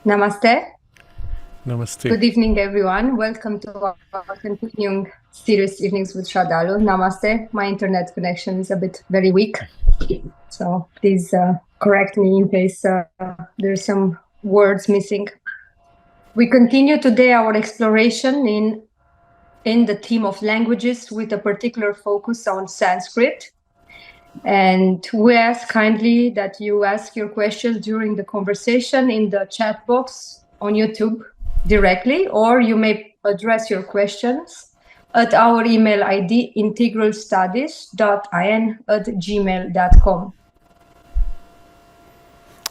Namaste. Namaste. Good evening, everyone. Welcome to our continuing series Evenings with Sraddhalu. Namaste. My internet connection is a bit very weak, so please correct me in case there's some words missing. We continue today our exploration in the theme of languages with a particular focus on Sanskrit. And we ask kindly that you ask your questions during the conversation in the chat box on YouTube directly, or you may address your questions at our email ID integralstudies.in@gmail.com.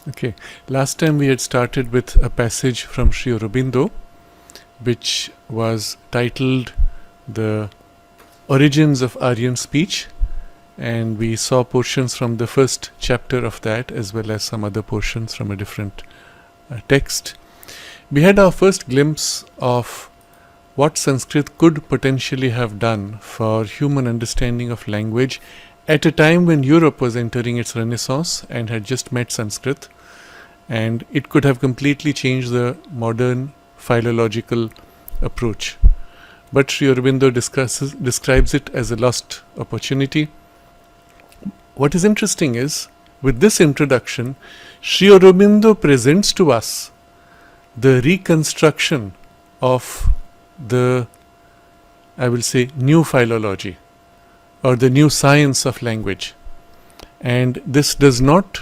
Okay, last time we had started with a passage from Sri Aurobindo, which was titled The Origins of Aryan Speech, and we saw portions from the first chapter of that as well as some other portions from a different text. We had our first glimpse of what Sanskrit could potentially have done for human understanding of language at a time when Europe was entering its renaissance and had just met Sanskrit, and it could have completely changed the modern philological approach. But Sri Aurobindo describes it as a lost opportunity. What is interesting is, with this introduction, Sri Aurobindo presents to us the reconstruction of the, I will say, new philology or the new science of language. And this does not,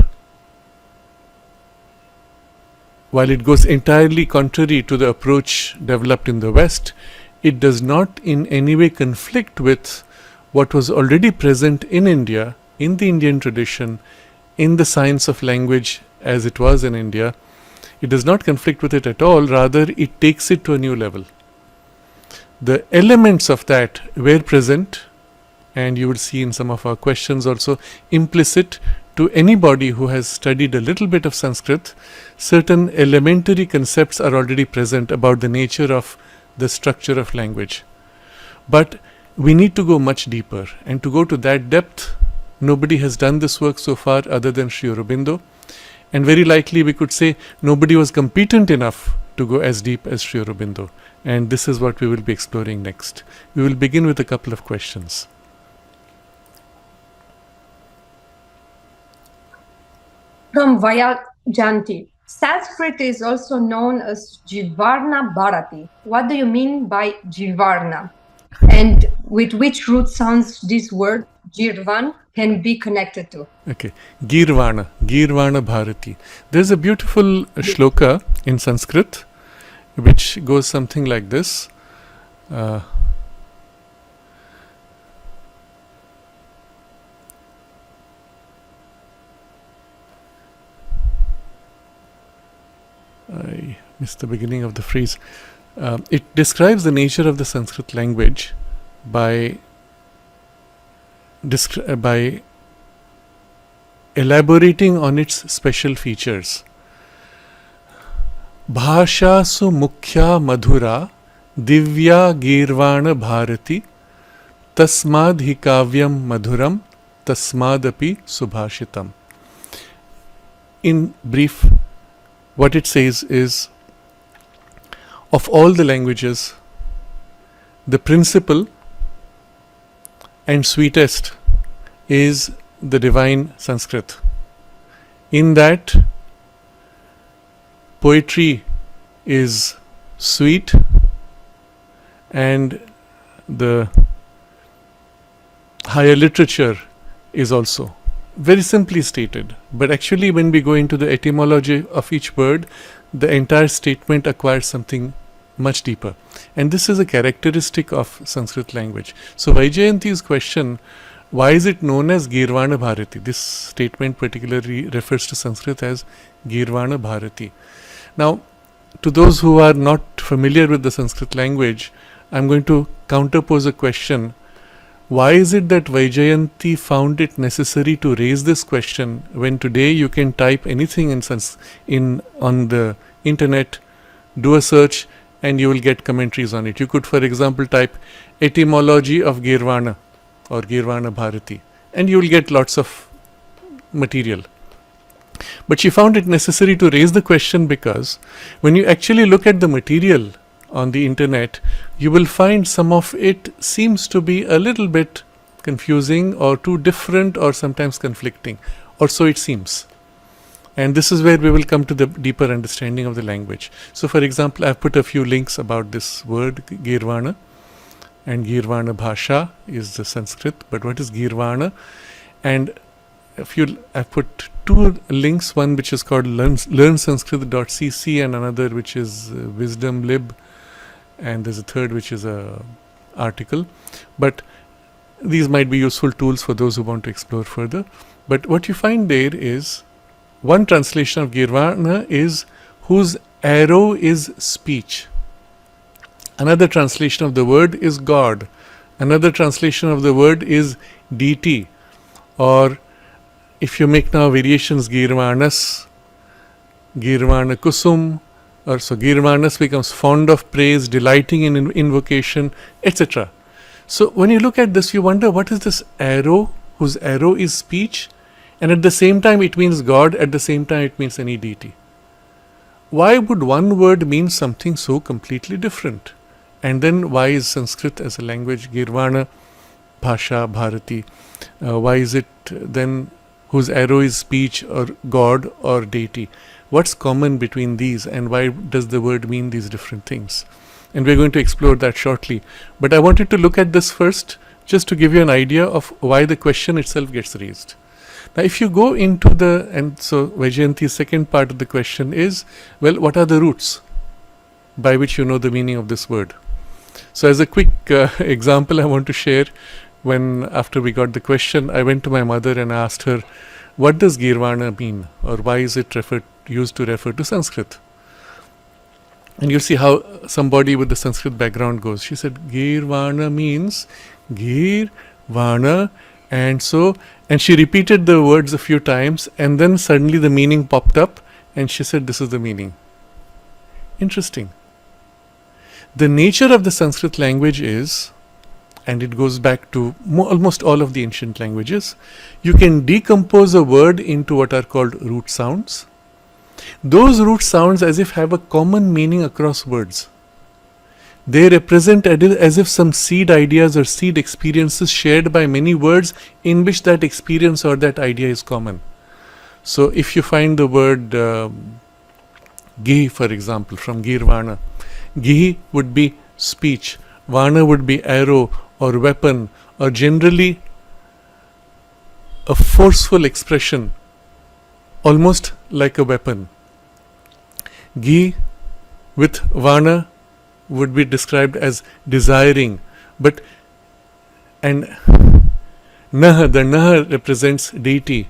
while it goes entirely contrary to the approach developed in the West, it does not in any way conflict with what was already present in India, in the Indian tradition, in the science of language as it was in India. It does not conflict with it at all, rather it takes it to a new level. The elements of that were present, and you will see in some of our questions also, implicit to anybody who has studied a little bit of Sanskrit. Certain elementary concepts are already present about the nature of the structure of language. But we need to go much deeper, and to go to that depth, nobody has done this work so far other than Sri Aurobindo, and very likely we could say nobody was competent enough to go as deep as Sri Aurobindo, and this is what we will be exploring next. We will begin with a couple of questions. From Vayajanti, Sanskrit is also known as Jivarna Bharati. What do you mean by Jivarna? And with which root sounds this word Jirvan can be connected to? Okay, Girvana Bharati. There's a beautiful shloka in Sanskrit which goes something like this. I missed the beginning of the phrase. It describes the nature of the Sanskrit language by elaborating on its special features. Bhasha su mukhya madhura divya girvana bharati tasmad hi kavyam madhuram tasmadapi subhashitam. In brief, what it says is, of all the languages, the principal and sweetest is the divine Sanskrit. In that, poetry is sweet, and the higher literature is also. Very simply stated, but actually when we go into the etymology of each word, the entire statement acquires something much deeper. And this is a characteristic of Sanskrit language. So Vaijayanti's question, why is it known as Girvana Bharati? This statement particularly refers to Sanskrit as Girvana Bharati. Now, to those who are not familiar with the Sanskrit language, I'm going to counterpose a question. Why is it that Vaijayanti found it necessary to raise this question when today you can type anything on the internet, do a search, and you will get commentaries on it? You could, for example, type etymology of Girvana or Girvana Bharati, and you will get lots of material. But she found it necessary to raise the question because when you actually look at the material on the internet, you will find some of it seems to be a little bit confusing or too different or sometimes conflicting, or so it seems. And this is where we will come to the deeper understanding of the language. So for example, I've put a few links about this word Girvana, and Girvana Bhasha is the Sanskrit, but what is Girvana? And I've put two links, one which is called learnsanskrit.cc and another which is Wisdom Lib, and there's a third which is a article. But these might be useful tools for those who want to explore further. But what you find there is one translation of Girvana is whose arrow is speech. Another translation of the word is God. Another translation of the word is deity. Or if you make now variations, Girvanas, Girvana Kusum, or so Girvanas becomes fond of praise, delighting in invocation, etc. So when you look at this, you wonder what is this arrow, whose arrow is speech, and at the same time it means God, at the same time it means any deity. Why would one word mean something so completely different? And then why is Sanskrit as a language, Girvana, Bhasha, Bharati, why is it then whose arrow is speech or God or deity? What's common between these, and why does the word mean these different things? And we're going to explore that shortly. But I wanted to look at this first just to give you an idea of why the question itself gets raised. Now if you go into and so Vaijayanti's second part of the question is, well, what are the roots by which you know the meaning of this word? So as a quick example I want to share, when after we got the question, I went to my mother and asked her, what does Girvana mean, or why is it used to refer to Sanskrit? And you'll see how somebody with the Sanskrit background goes. She said, Girvana means Girvana, and she repeated the words a few times, and then suddenly the meaning popped up, and she said, this is the meaning. Interesting. The nature of the Sanskrit language is, and it goes back to almost all of the ancient languages, you can decompose a word into what are called root sounds. Those root sounds as if have a common meaning across words. They represent as if some seed ideas or seed experiences shared by many words in which that experience or that idea is common. So if you find the word Gi, for example, from Girvana, Gi would be speech, Vana would be arrow or weapon, or generally a forceful expression, almost like a weapon. Gi with Vana would be described as desiring, and Nah, the Nah represents deity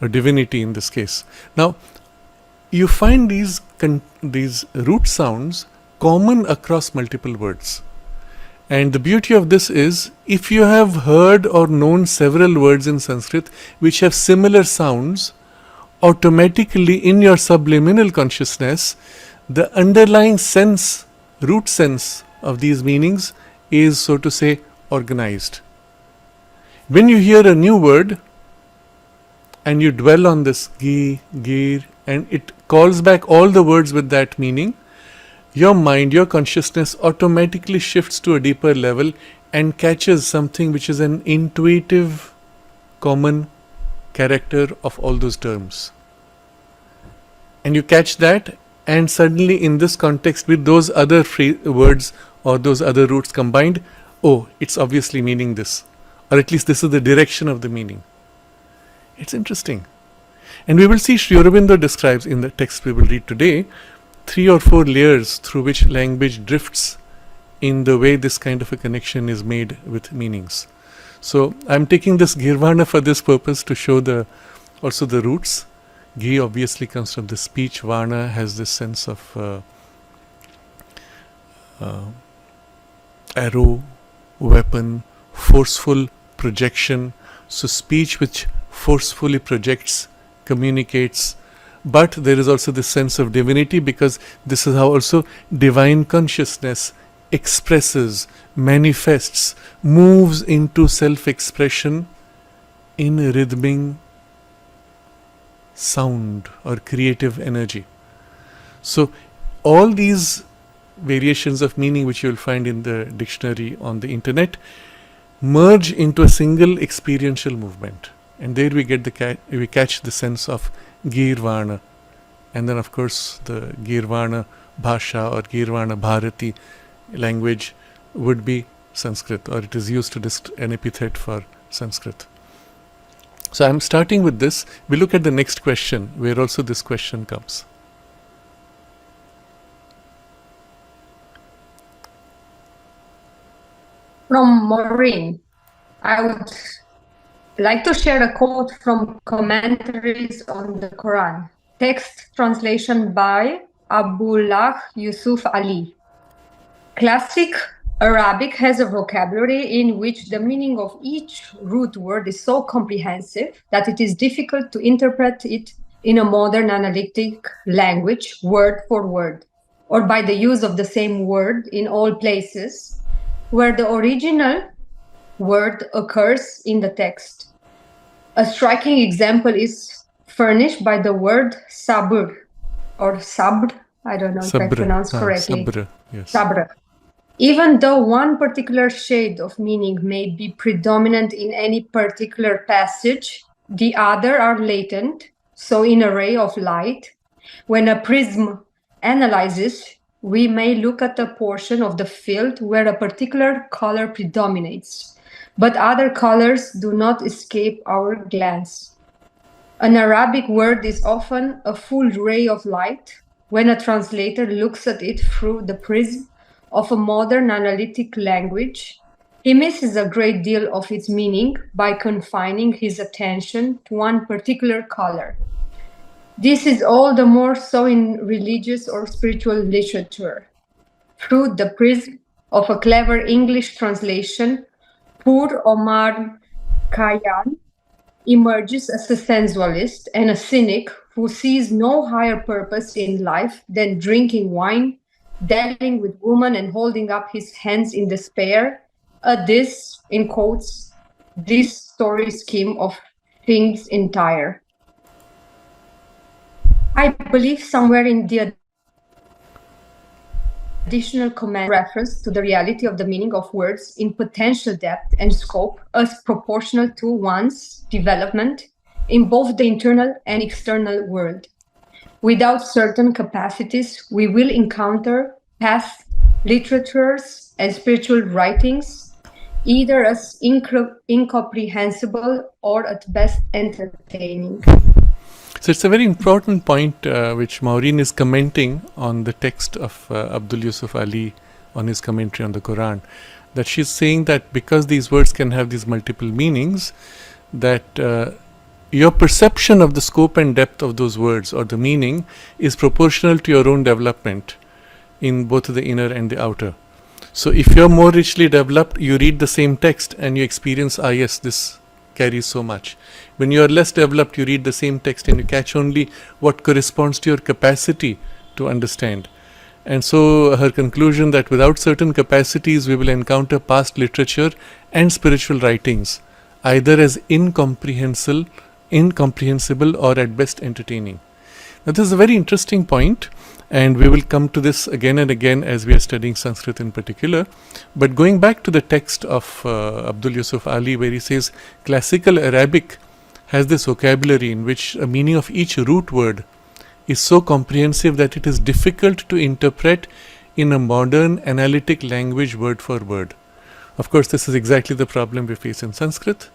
or divinity in this case. Now, you find these root sounds common across multiple words. And the beauty of this is, if you have heard or known several words in Sanskrit which have similar sounds, automatically in your subliminal consciousness, the underlying sense, root sense of these meanings is, so to say, organized. When you hear a new word and you dwell on this gi, gir, and it calls back all the words with that meaning, your mind, your consciousness automatically shifts to a deeper level and catches something which is an intuitive, common character of all those terms. And you catch that, and suddenly in this context with those other words or those other roots combined, oh, it's obviously meaning this, or at least this is the direction of the meaning. It's interesting. And we will see Sri Aurobindo describes in the text we will read today 3 or 4 layers through which language drifts in the way this kind of a connection is made with meanings. So I'm taking this Girvana for this purpose to show also the roots. Gi obviously comes from the speech. Vana has this sense of arrow, weapon, forceful projection. So speech which forcefully projects, communicates. But there is also this sense of divinity, because this is how also divine consciousness expresses, manifests, moves into self-expression in rhythmic sound or creative energy. So all these variations of meaning which you will find in the dictionary on the internet merge into a single experiential movement, and there we get we catch the sense of Girvana, and then of course the Girvana Bhasha or Girvana Bharati language would be Sanskrit, or it is used to an epithet for Sanskrit. So I'm starting with this. We look at the next question, where also this question comes. From Maureen, I would like to share a quote from Commentaries on the Quran. Text translation by Abdullah Yusuf Ali. Classic Arabic has a vocabulary in which the meaning of each root word is so comprehensive that it is difficult to interpret it in a modern analytic language, word for word, or by the use of the same word in all places where the original word occurs in the text. A striking example is furnished by the word sabr or sabr. I don't know if I pronounce correctly. Sabr, yes. Sabr. Even though one particular shade of meaning may be predominant in any particular passage, the other are latent. So in a ray of light, when a prism analyzes, we may look at a portion of the field where a particular color predominates, but other colors do not escape our glance. An Arabic word is often a full ray of light when a translator looks at it through the prism of a modern analytic language. He misses a great deal of its meaning by confining his attention to one particular color. This is all the more so in religious or spiritual literature. Through the prism of a clever English translation, Pur Omar Khayyam emerges as a sensualist and a cynic who sees no higher purpose in life than drinking wine, dallying with women, and holding up his hands in despair at this, in quotes, this story scheme of things entire. I believe somewhere in the additional comment reference to the reality of the meaning of words in potential depth and scope as proportional to one's development in both the internal and external world. Without certain capacities, we will encounter past literatures and spiritual writings either as incomprehensible or at best entertaining. So it's a very important point which Maureen is commenting on the text of Abdul Yusuf Ali on his commentary on the Quran, that she's saying that because these words can have these multiple meanings, that your perception of the scope and depth of those words or the meaning is proportional to your own development in both the inner and the outer. So if you're more richly developed, you read the same text and you experience, yes, this carries so much. When you are less developed, you read the same text and you catch only what corresponds to your capacity to understand. And so her conclusion that without certain capacities, we will encounter past literature and spiritual writings either as incomprehensible or at best entertaining. Now this is a very interesting point, and we will come to this again and again as we are studying Sanskrit in particular. But going back to the text of Abdul Yusuf Ali, where he says classical Arabic has this vocabulary in which a meaning of each root word is so comprehensive that it is difficult to interpret in a modern analytic language word for word. Of course, this is exactly the problem we face in Sanskrit.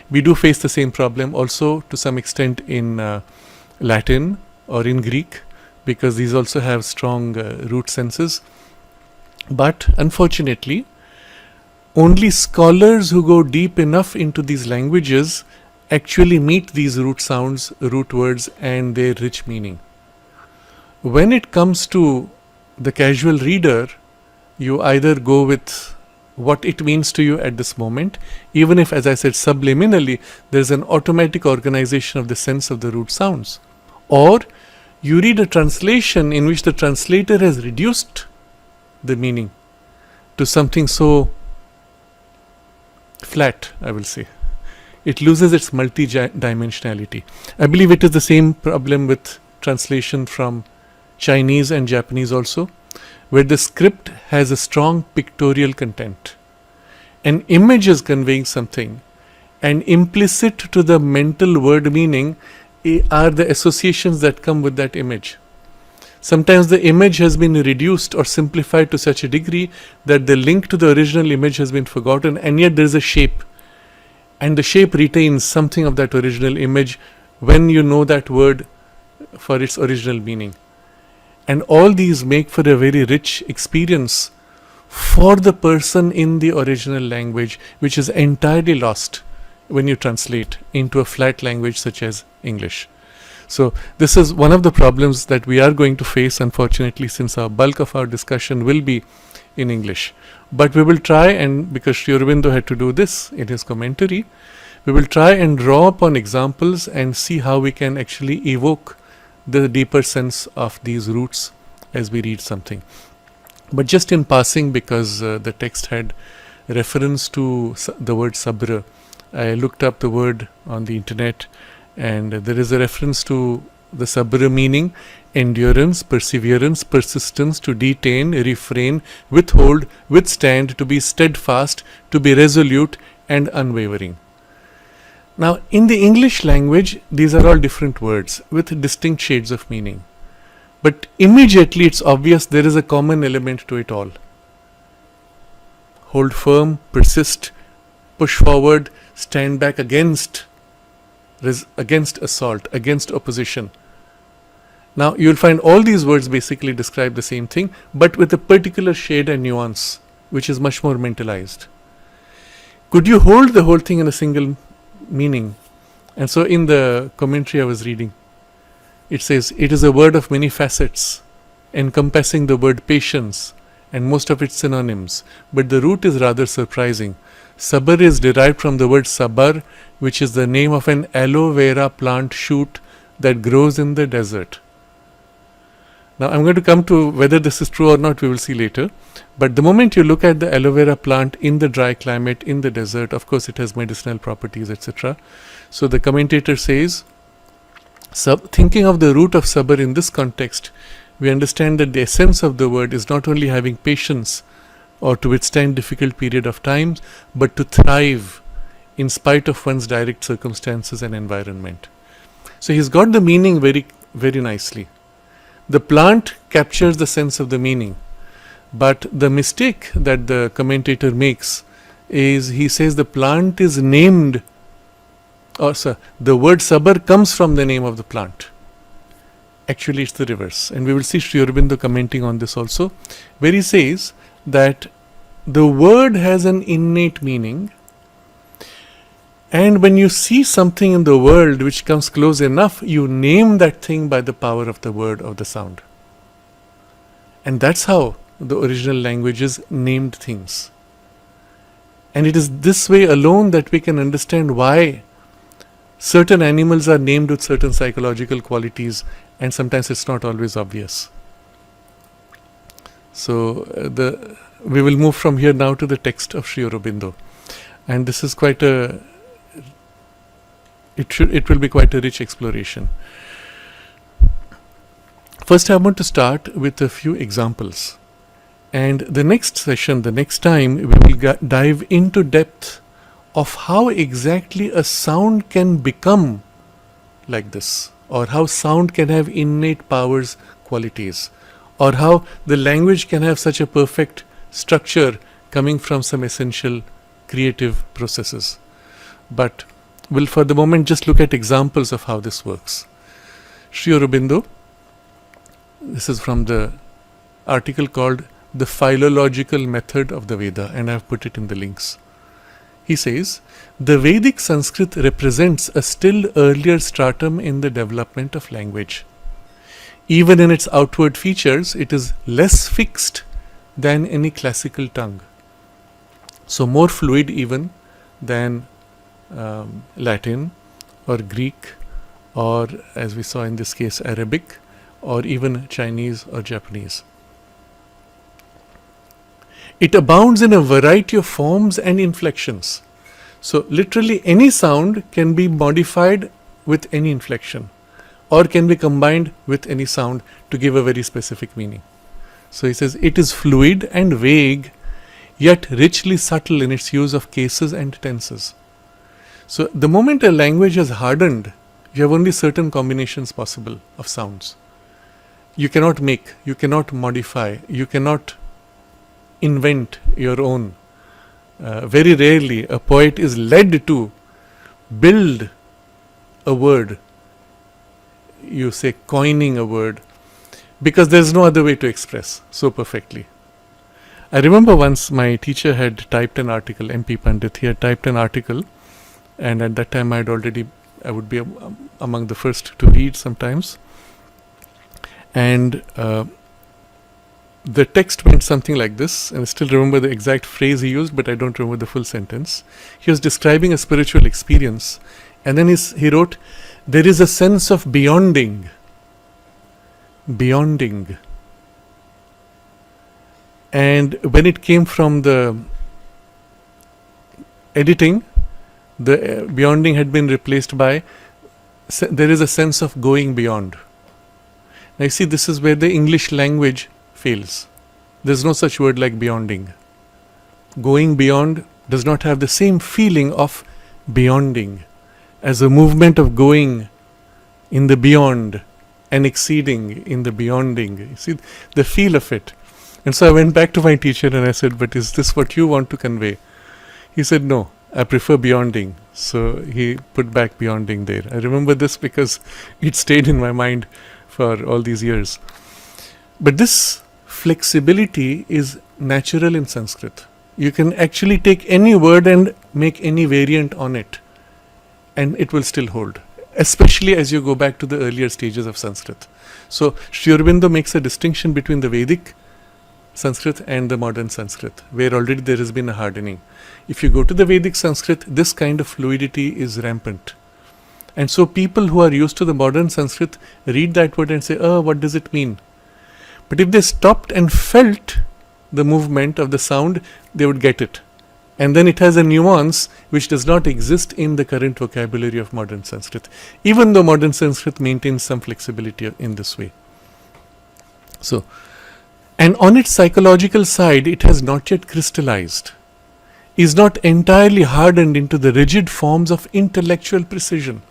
We do face the same problem also to some extent in Latin or in Greek, because these also have strong root senses. But unfortunately, only scholars who go deep enough into these languages actually meet these root sounds, root words, and their rich meaning. When it comes to the casual reader, you either go with what it means to you at this moment, even if, as I said, subliminally, there's an automatic organization of the sense of the root sounds. Or you read a translation in which the translator has reduced the meaning to something so flat, I will say. it loses its multi-dimensionality. I believe it is the same problem with translation from Chinese and Japanese also, where the script has a strong pictorial content. An image is conveying something, and implicit to the mental word meaning are the associations that come with that image. Sometimes the image has been reduced or simplified to such a degree that the link to the original image has been forgotten, and yet there is a shape, and the shape retains something of that original image when you know that word for its original meaning. And all these make for a very rich experience for the person in the original language, which is entirely lost when you translate into a flat language such as English. So this is one of the problems that we are going to face, unfortunately, since our bulk of our discussion will be in English. But we will try, and because Sri Aurobindo had to do this in his commentary, we will try and draw upon examples and see how we can actually evoke the deeper sense of these roots as we read something. But just in passing, because the text had reference to the word sabra, I looked up the word on the internet, and there is a reference to the sabra meaning endurance, perseverance, persistence, to detain, refrain, withhold, withstand, to be steadfast, to be resolute and unwavering. Now, in the English language, these are all different words with distinct shades of meaning. But immediately it's obvious there is a common element to it all. Hold firm, persist, push forward, stand back against assault, against opposition. Now, you'll find all these words basically describe the same thing, but with a particular shade and nuance, which is much more mentalized. Could you hold the whole thing in a single meaning? And so in the commentary I was reading, it says, it is a word of many facets, encompassing the word patience and most of its synonyms, but the root is rather surprising. Sabr is derived from the word sabar, which is the name of an aloe vera plant shoot that grows in the desert. Now I'm going to come to whether this is true or not, we will see later. But the moment you look at the aloe vera plant in the dry climate, in the desert, of course it has medicinal properties, etc. So the commentator says, thinking of the root of sabr in this context, we understand that the essence of the word is not only having patience or to withstand difficult period of times, but to thrive in spite of one's direct circumstances and environment. So he's got the meaning very, very nicely. The plant captures the sense of the meaning, but the mistake that the commentator makes is he says the plant is named, the word sabr comes from the name of the plant. Actually it's the reverse, and we will see Sri Aurobindo commenting on this also, where he says that the word has an innate meaning, and when you see something in the world which comes close enough, you name that thing by the power of the word or the sound. And that's how the original languages named things. And it is this way alone that we can understand why certain animals are named with certain psychological qualities, and sometimes it's not always obvious. So we will move from here now to the text of Sri Aurobindo, and this is quite a it will be quite a rich exploration. First, I want to start with a few examples, and the next session, the next time, we will dive into depth of how exactly a sound can become like this, or how sound can have innate powers, qualities, or how the language can have such a perfect structure coming from some essential creative processes. But we'll for the moment just look at examples of how this works. Sri Aurobindo, this is from the article called The Philological Method of the Veda, and I've put it in the links. He says, the Vedic Sanskrit represents a still earlier stratum in the development of language. Even in its outward features, it is less fixed than any classical tongue. So more fluid even than Latin or Greek, or as we saw in this case Arabic, or even Chinese or Japanese. It abounds in a variety of forms and inflections. So literally any sound can be modified with any inflection, or can be combined with any sound to give a very specific meaning. So he says it is fluid and vague, yet richly subtle in its use of cases and tenses. So the moment a language is hardened, you have only certain combinations possible of sounds. You cannot make, you cannot modify, you cannot invent your own. Very rarely a poet is led to build a word, you say coining a word, because there is no other way to express so perfectly. I remember once my teacher had typed an article, MP Pandit, he had typed an article, and at that time I would be among the first to read sometimes, and the text went something like this, and I still remember the exact phrase he used, but I don't remember the full sentence. He was describing a spiritual experience, and then he wrote, there is a sense of beyonding. And when it came from the editing, the beyonding had been replaced by, there is a sense of going beyond. Now you see, this is where the English language fails. There's no such word like beyonding. Going beyond does not have the same feeling of beyonding as a movement of going in the beyond and exceeding in the beyonding. You see the feel of it. And so I went back to my teacher and I said, but is this what you want to convey? He said, no, I prefer beyonding. So he put back beyonding there. I remember this because it stayed in my mind for all these years. But this flexibility is natural in Sanskrit. You can actually take any word and make any variant on it, and it will still hold, especially as you go back to the earlier stages of Sanskrit. So Sri Aurobindo makes a distinction between the Vedic Sanskrit and the modern Sanskrit, where already there has been a hardening. If you go to the Vedic Sanskrit, this kind of fluidity is rampant. And so people who are used to the modern Sanskrit read that word and say, oh, what does it mean? But if they stopped and felt the movement of the sound, they would get it. And then it has a nuance which does not exist in the current vocabulary of modern Sanskrit, even though modern Sanskrit maintains some flexibility in this way. So, and on its psychological side, it has not yet crystallized, is not entirely hardened into the rigid forms of intellectual precision.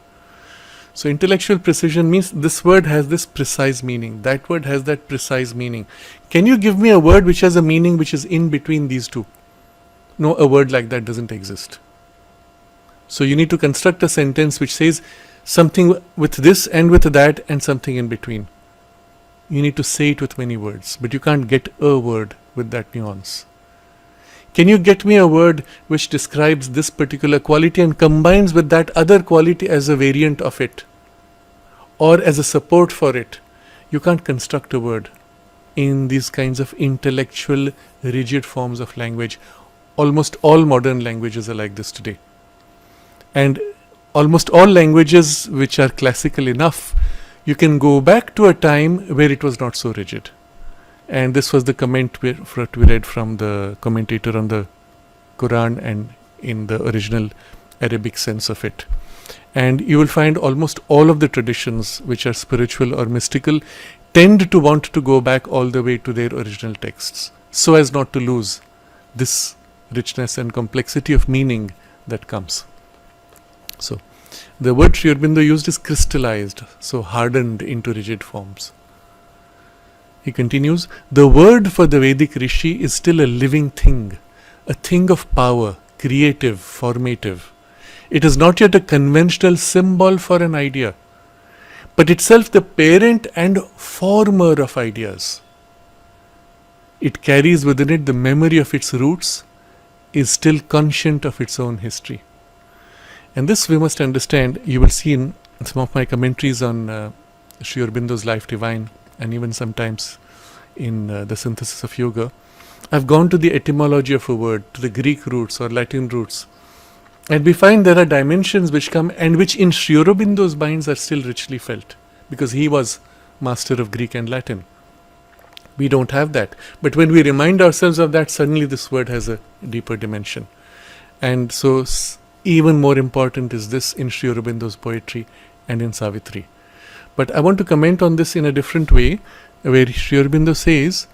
So intellectual precision means this word has this precise meaning, that word has that precise meaning. Can you give me a word which has a meaning which is in between these two? No, a word like that doesn't exist. So you need to construct a sentence which says something with this and with that and something in between. You need to say it with many words, but you can't get a word with that nuance. Can you get me a word which describes this particular quality and combines with that other quality as a variant of it or as a support for it? You can't construct a word in these kinds of intellectual, rigid forms of language. Almost all modern languages are like this today. And almost all languages which are classical enough, you can go back to a time where it was not so rigid. And this was the comment we read from the commentator on the Quran and in the original Arabic sense of it. And you will find almost all of the traditions which are spiritual or mystical tend to want to go back all the way to their original texts, so as not to lose this richness and complexity of meaning that comes. So, the word Sri Aurobindo used is crystallized, so hardened into rigid forms. He continues, the word for the Vedic Rishi is still a living thing, a thing of power, creative, formative. It is not yet a conventional symbol for an idea, but itself the parent and former of ideas. It carries within it the memory of its roots, is still conscient of its own history. And this we must understand. You will see in some of my commentaries on Sri Aurobindo's Life Divine, and even sometimes in the Synthesis of Yoga, I've gone to the etymology of a word, to the Greek roots or Latin roots. And we find there are dimensions which come and which in Sri Aurobindo's minds are still richly felt, because he was master of Greek and Latin. We don't have that. But when we remind ourselves of that, suddenly this word has a deeper dimension. And so even more important is this in Sri Aurobindo's poetry and in Savitri. But I want to comment on this in a different way, where Sri Aurobindo says,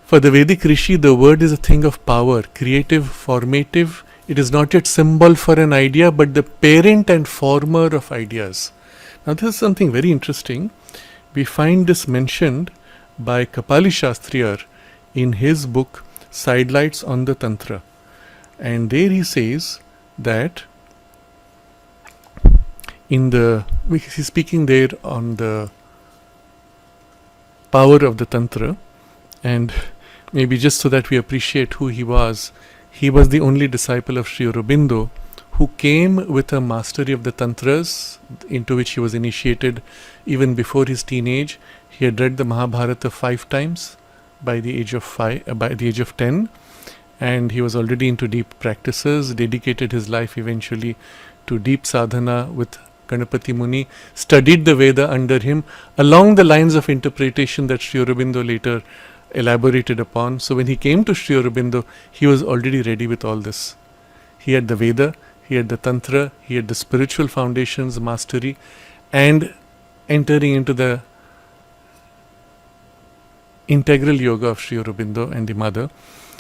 for the Vedic Rishi, the word is a thing of power, creative, formative. It is not yet symbol for an idea, but the parent and former of ideas. Now this is something very interesting. We find this mentioned by Kapali Shastriyar in his book Sidelights on the Tantra. And there he says that he's speaking there on the power of the Tantra, and maybe just so that we appreciate who he was the only disciple of Sri Aurobindo who came with a mastery of the Tantras into which he was initiated even before his teenage. He had read the Mahabharata 5 times by the age of 10, and he was already into deep practices, dedicated his life eventually to deep sadhana with Ganapati Muni, studied the Veda under him along the lines of interpretation that Sri Aurobindo later elaborated upon. So when he came to Sri Aurobindo, he was already ready with all this. He had the Veda, he had the Tantra, he had the spiritual foundations, mastery, and entering into the integral yoga of Sri Aurobindo and the mother.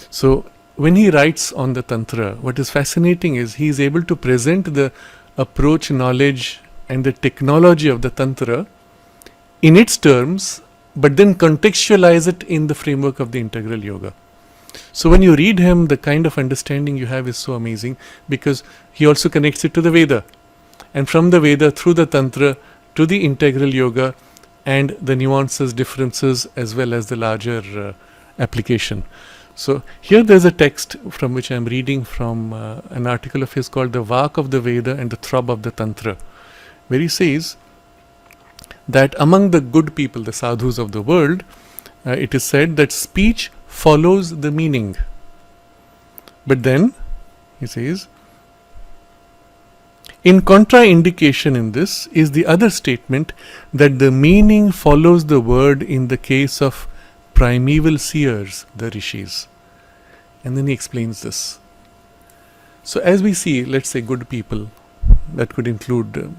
So when he writes on the Tantra, what is fascinating is he is able to present the approach, knowledge and the technology of the Tantra in its terms, but then contextualize it in the framework of the integral yoga. So when you read him, the kind of understanding you have is so amazing, because he also connects it to the Veda, and from the Veda through the Tantra to the integral yoga and the nuances, differences, as well as the larger application. So here there's a text from which I'm reading from an article of his called The Vak of the Veda and the Throb of the Tantra, where he says that among the good people, the sadhus of the world, it is said that speech follows the meaning. But then, he says, in contraindication in this is the other statement that the meaning follows the word in the case of primeval seers, the rishis. And then he explains this. So as we see, let's say good people, that could include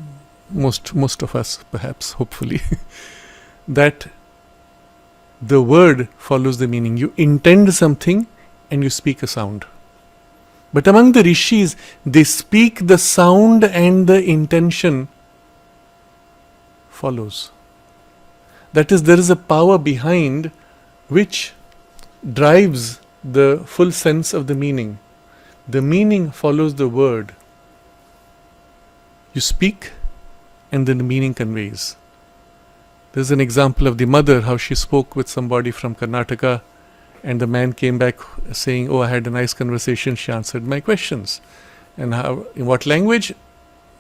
most of us perhaps, hopefully, that the word follows the meaning. You intend something and you speak a sound. But among the rishis, they speak the sound and the intention follows. That is, there is a power behind which drives the full sense of the meaning. The meaning follows the word. You speak and then the meaning conveys. There's an example of the mother, how she spoke with somebody from Karnataka, and the man came back saying, "Oh, I had a nice conversation, she answered my questions." And how, in what language?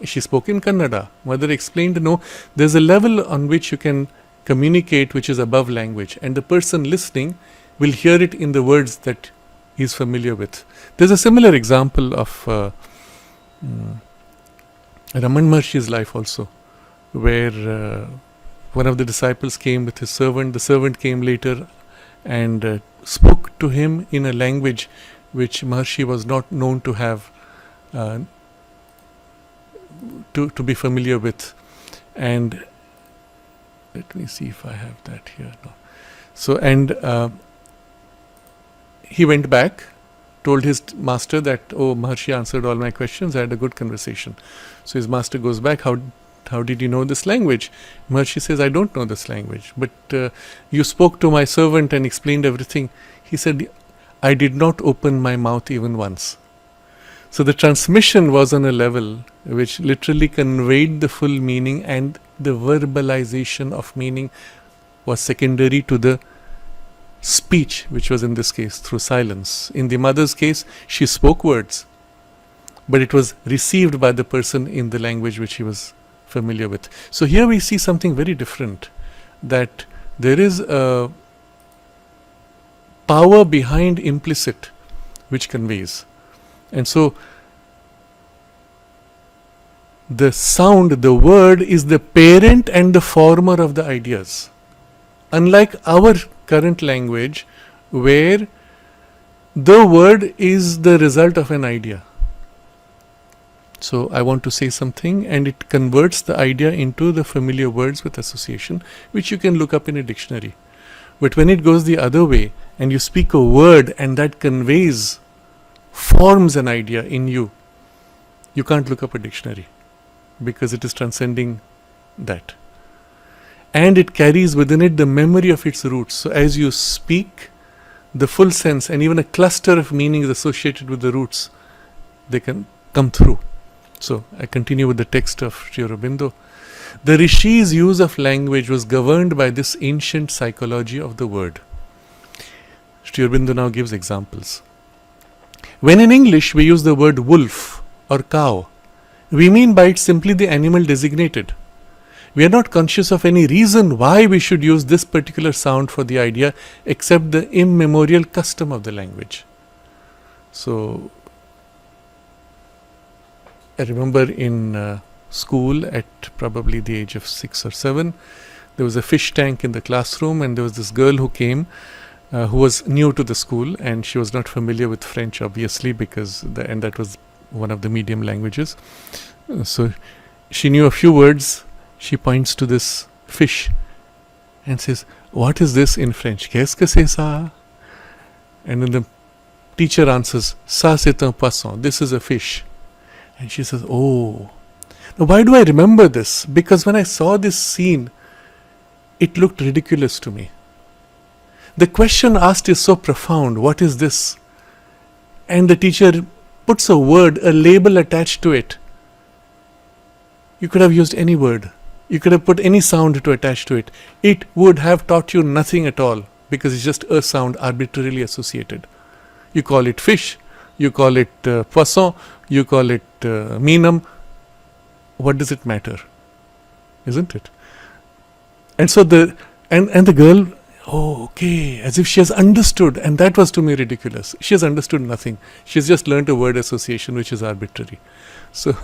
She spoke in Kannada. Mother explained, no, there's a level on which you can communicate which is above language, and the person listening will hear it in the words that he is familiar with. There's a similar example of Raman Maharshi's life also, where one of the disciples came with his servant. The servant came later and spoke to him in a language which Maharshi was not known to have, to be familiar with. And let me see if I have that here. No. So, and he went back, told his master that, "Oh, Maharshi answered all my questions, I had a good conversation." So his master goes back, How did you know this language? Maharshi says, "I don't know this language, but you spoke to my servant and explained everything." He said, "I did not open my mouth even once." So the transmission was on a level which literally conveyed the full meaning, and the verbalization of meaning was secondary to the speech, which was in this case through silence. In the mother's case, she spoke words, but it was received by the person in the language which he was familiar with. So here we see something very different, that there is a power behind implicit which conveys. And so the sound, the word, is the parent and the former of the ideas. Unlike our current language, where the word is the result of an idea. So I want to say something, and it converts the idea into the familiar words with association, which you can look up in a dictionary. But when it goes the other way, and you speak a word and that conveys, forms an idea in you, you can't look up a dictionary because it is transcending that. And it carries within it the memory of its roots. So as you speak, the full sense and even a cluster of meanings associated with the roots, they can come through. So I continue with the text of Sri Aurobindo. The Rishi's use of language was governed by this ancient psychology of the word. Sri Aurobindo now gives examples. When in English we use the word wolf or cow, we mean by it simply the animal designated. We are not conscious of any reason why we should use this particular sound for the idea except the immemorial custom of the language. So I remember in school at probably the age of 6 or 7, there was a fish tank in the classroom, and there was this girl who came who was new to the school, and she was not familiar with French, obviously, because that was one of the medium languages. So she knew a few words. She points to this fish and says, "What is this in French? Qu'est-ce que c'est ça?" And then the teacher answers, "Ça c'est un poisson. This is a fish." And she says, "Oh." Now why do I remember this? Because when I saw this scene, it looked ridiculous to me. The question asked is so profound. What is this? And the teacher puts a word, a label attached to it. You could have used any word. You could have put any sound to attach to it. It would have taught you nothing at all, because it's just a sound arbitrarily associated. You call it fish, you call it poisson, you call it meenam. What does it matter? Isn't it? And so the girl, oh, okay, as if she has understood, and that was to me ridiculous. She has understood nothing. She has just learnt a word association which is arbitrary. So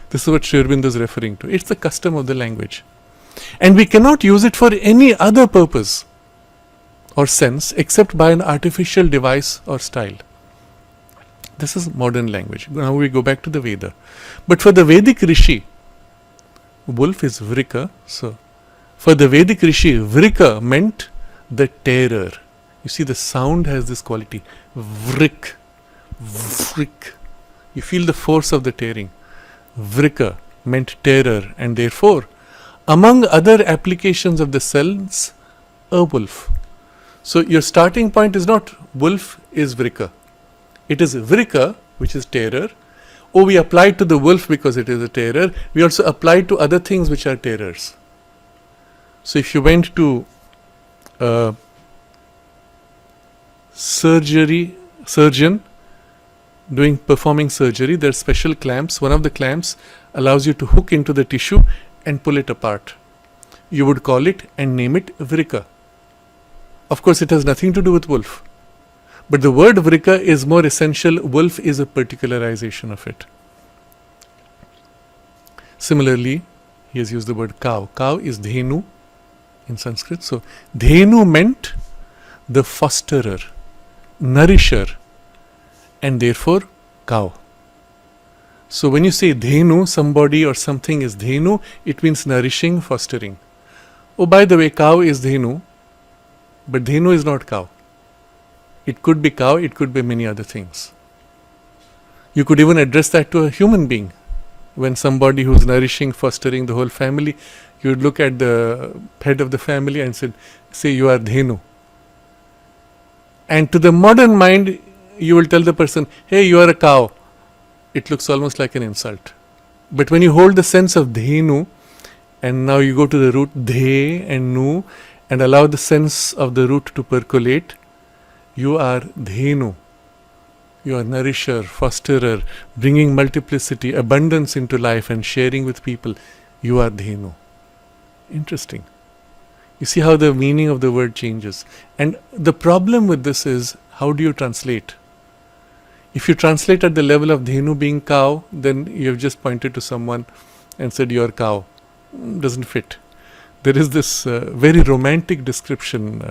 this is what Sri Aurobindo is referring to. It's the custom of the language. And we cannot use it for any other purpose or sense except by an artificial device or style. This is modern language. Now we go back to the Veda. But for the Vedic Rishi, wolf is vrika. So for the Vedic Rishi, vrika meant the terror. You see, the sound has this quality. Vrik. Vrik. You feel the force of the tearing. Vrika meant terror, and therefore, among other applications of the sense, a wolf. So your starting point is not wolf is vrika. It is vrika, which is terror. Oh, we apply it to the wolf because it is a terror. We also apply it to other things which are terrors. So if you went to a surgeon performing surgery, there are special clamps. One of the clamps allows you to hook into the tissue and pull it apart. You would call it and name it vrika. Of course, it has nothing to do with wolf. But the word vrika is more essential. Wolf is a particularization of it. Similarly, he has used the word cow. Cow is dhenu in Sanskrit. So, dhenu meant the fosterer, nourisher, and therefore cow. So, when you say dhenu, somebody or something is dhenu, it means nourishing, fostering. Oh, by the way, cow is dhenu, but dhenu is not cow. It could be cow, it could be many other things. You could even address that to a human being. When somebody who's nourishing, fostering the whole family, you would look at the head of the family and say you are dhenu. And to the modern mind, you will tell the person, hey, you are a cow. It looks almost like an insult. But when you hold the sense of dhenu, and now you go to the root dhe and nu, and allow the sense of the root to percolate, you are dhenu. You are nourisher, fosterer, bringing multiplicity, abundance into life and sharing with people. You are dhenu. Interesting. You see how the meaning of the word changes. And the problem with this is, how do you translate? If you translate at the level of dhenu being cow, then you have just pointed to someone and said you are cow. Doesn't fit. There is this very romantic description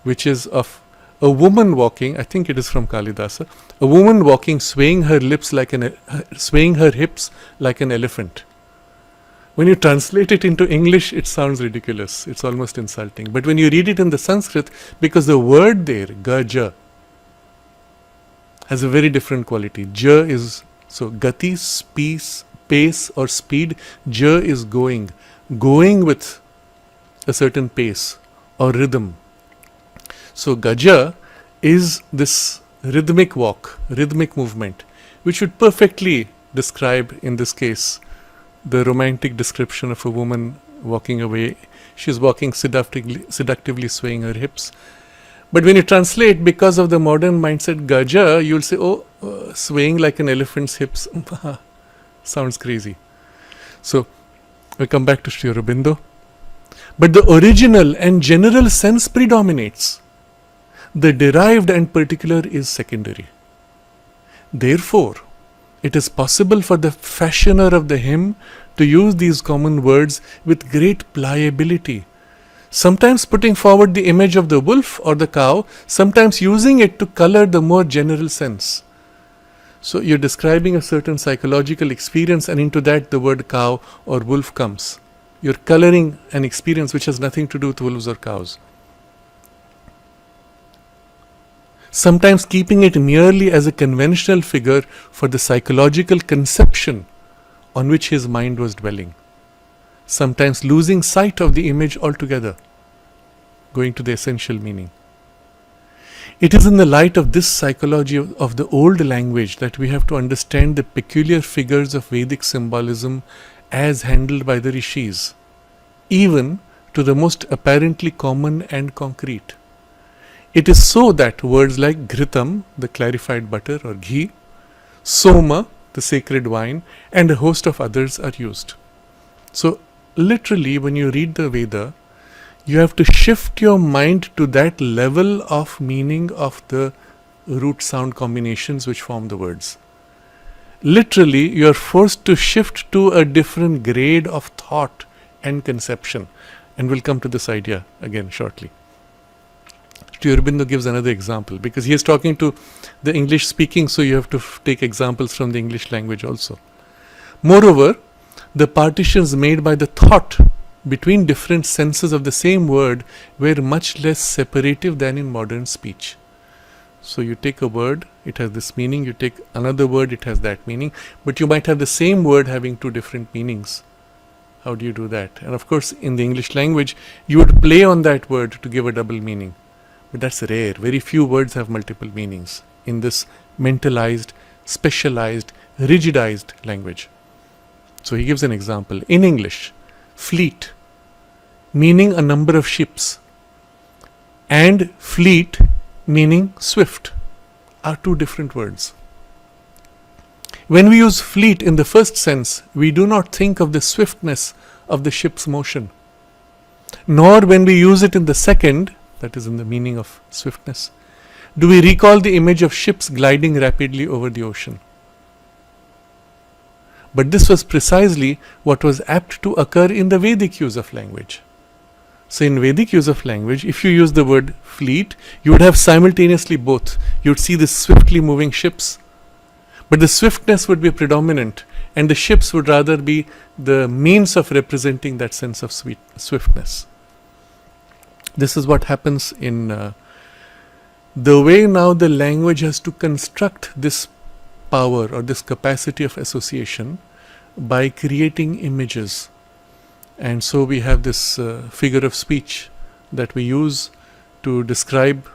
which is of a woman walking, I think it is from Kalidasa, a woman walking, swaying her hips like an elephant. When you translate it into English, it sounds ridiculous. It's almost insulting. But when you read it in the Sanskrit, because the word there, gaja, has a very different quality. Ja is, so gati, pace or speed. Ja is going with a certain pace or rhythm. So gaja is this rhythmic walk, rhythmic movement, which would perfectly describe, in this case, the romantic description of a woman walking away. She's walking seductively swaying her hips. But when you translate, because of the modern mindset, gaja, you'll say, swaying like an elephant's hips. Sounds crazy. So, we come back to Sri Aurobindo. But the original and general sense predominates. The derived and particular is secondary. Therefore, it is possible for the fashioner of the hymn to use these common words with great pliability, sometimes putting forward the image of the wolf or the cow, sometimes using it to color the more general sense. So you're describing a certain psychological experience, and into that the word cow or wolf comes. You're coloring an experience which has nothing to do with wolves or cows. Sometimes keeping it merely as a conventional figure for the psychological conception on which his mind was dwelling. Sometimes losing sight of the image altogether, going to the essential meaning. It is in the light of this psychology of the old language that we have to understand the peculiar figures of Vedic symbolism as handled by the rishis, even to the most apparently common and concrete. It is so that words like ghritam, the clarified butter or ghee, soma, the sacred wine, and a host of others are used. So, literally, when you read the Veda, you have to shift your mind to that level of meaning of the root sound combinations which form the words. Literally, you are forced to shift to a different grade of thought and conception. And we'll come to this idea again shortly. Sri Aurobindo gives another example, because he is talking to the English speaking, so you have to take examples from the English language also. Moreover, the partitions made by the thought between different senses of the same word were much less separative than in modern speech. So you take a word, it has this meaning, you take another word, it has that meaning, but you might have the same word having two different meanings. How do you do that? And of course, in the English language, you would play on that word to give a double meaning. But that's rare. Very few words have multiple meanings in this mentalized, specialized, rigidized language. So he gives an example. In English, fleet, meaning a number of ships, and fleet, meaning swift, are two different words. When we use fleet in the first sense, we do not think of the swiftness of the ship's motion. Nor when we use it in the second, that is in the meaning of swiftness, do we recall the image of ships gliding rapidly over the ocean. But this was precisely what was apt to occur in the Vedic use of language. So in Vedic use of language, if you use the word fleet, you would have simultaneously both. You would see the swiftly moving ships, but the swiftness would be predominant, and the ships would rather be the means of representing that sense of swiftness. This is what happens in the way now the language has to construct this power or this capacity of association by creating images. And so we have this figure of speech that we use to describe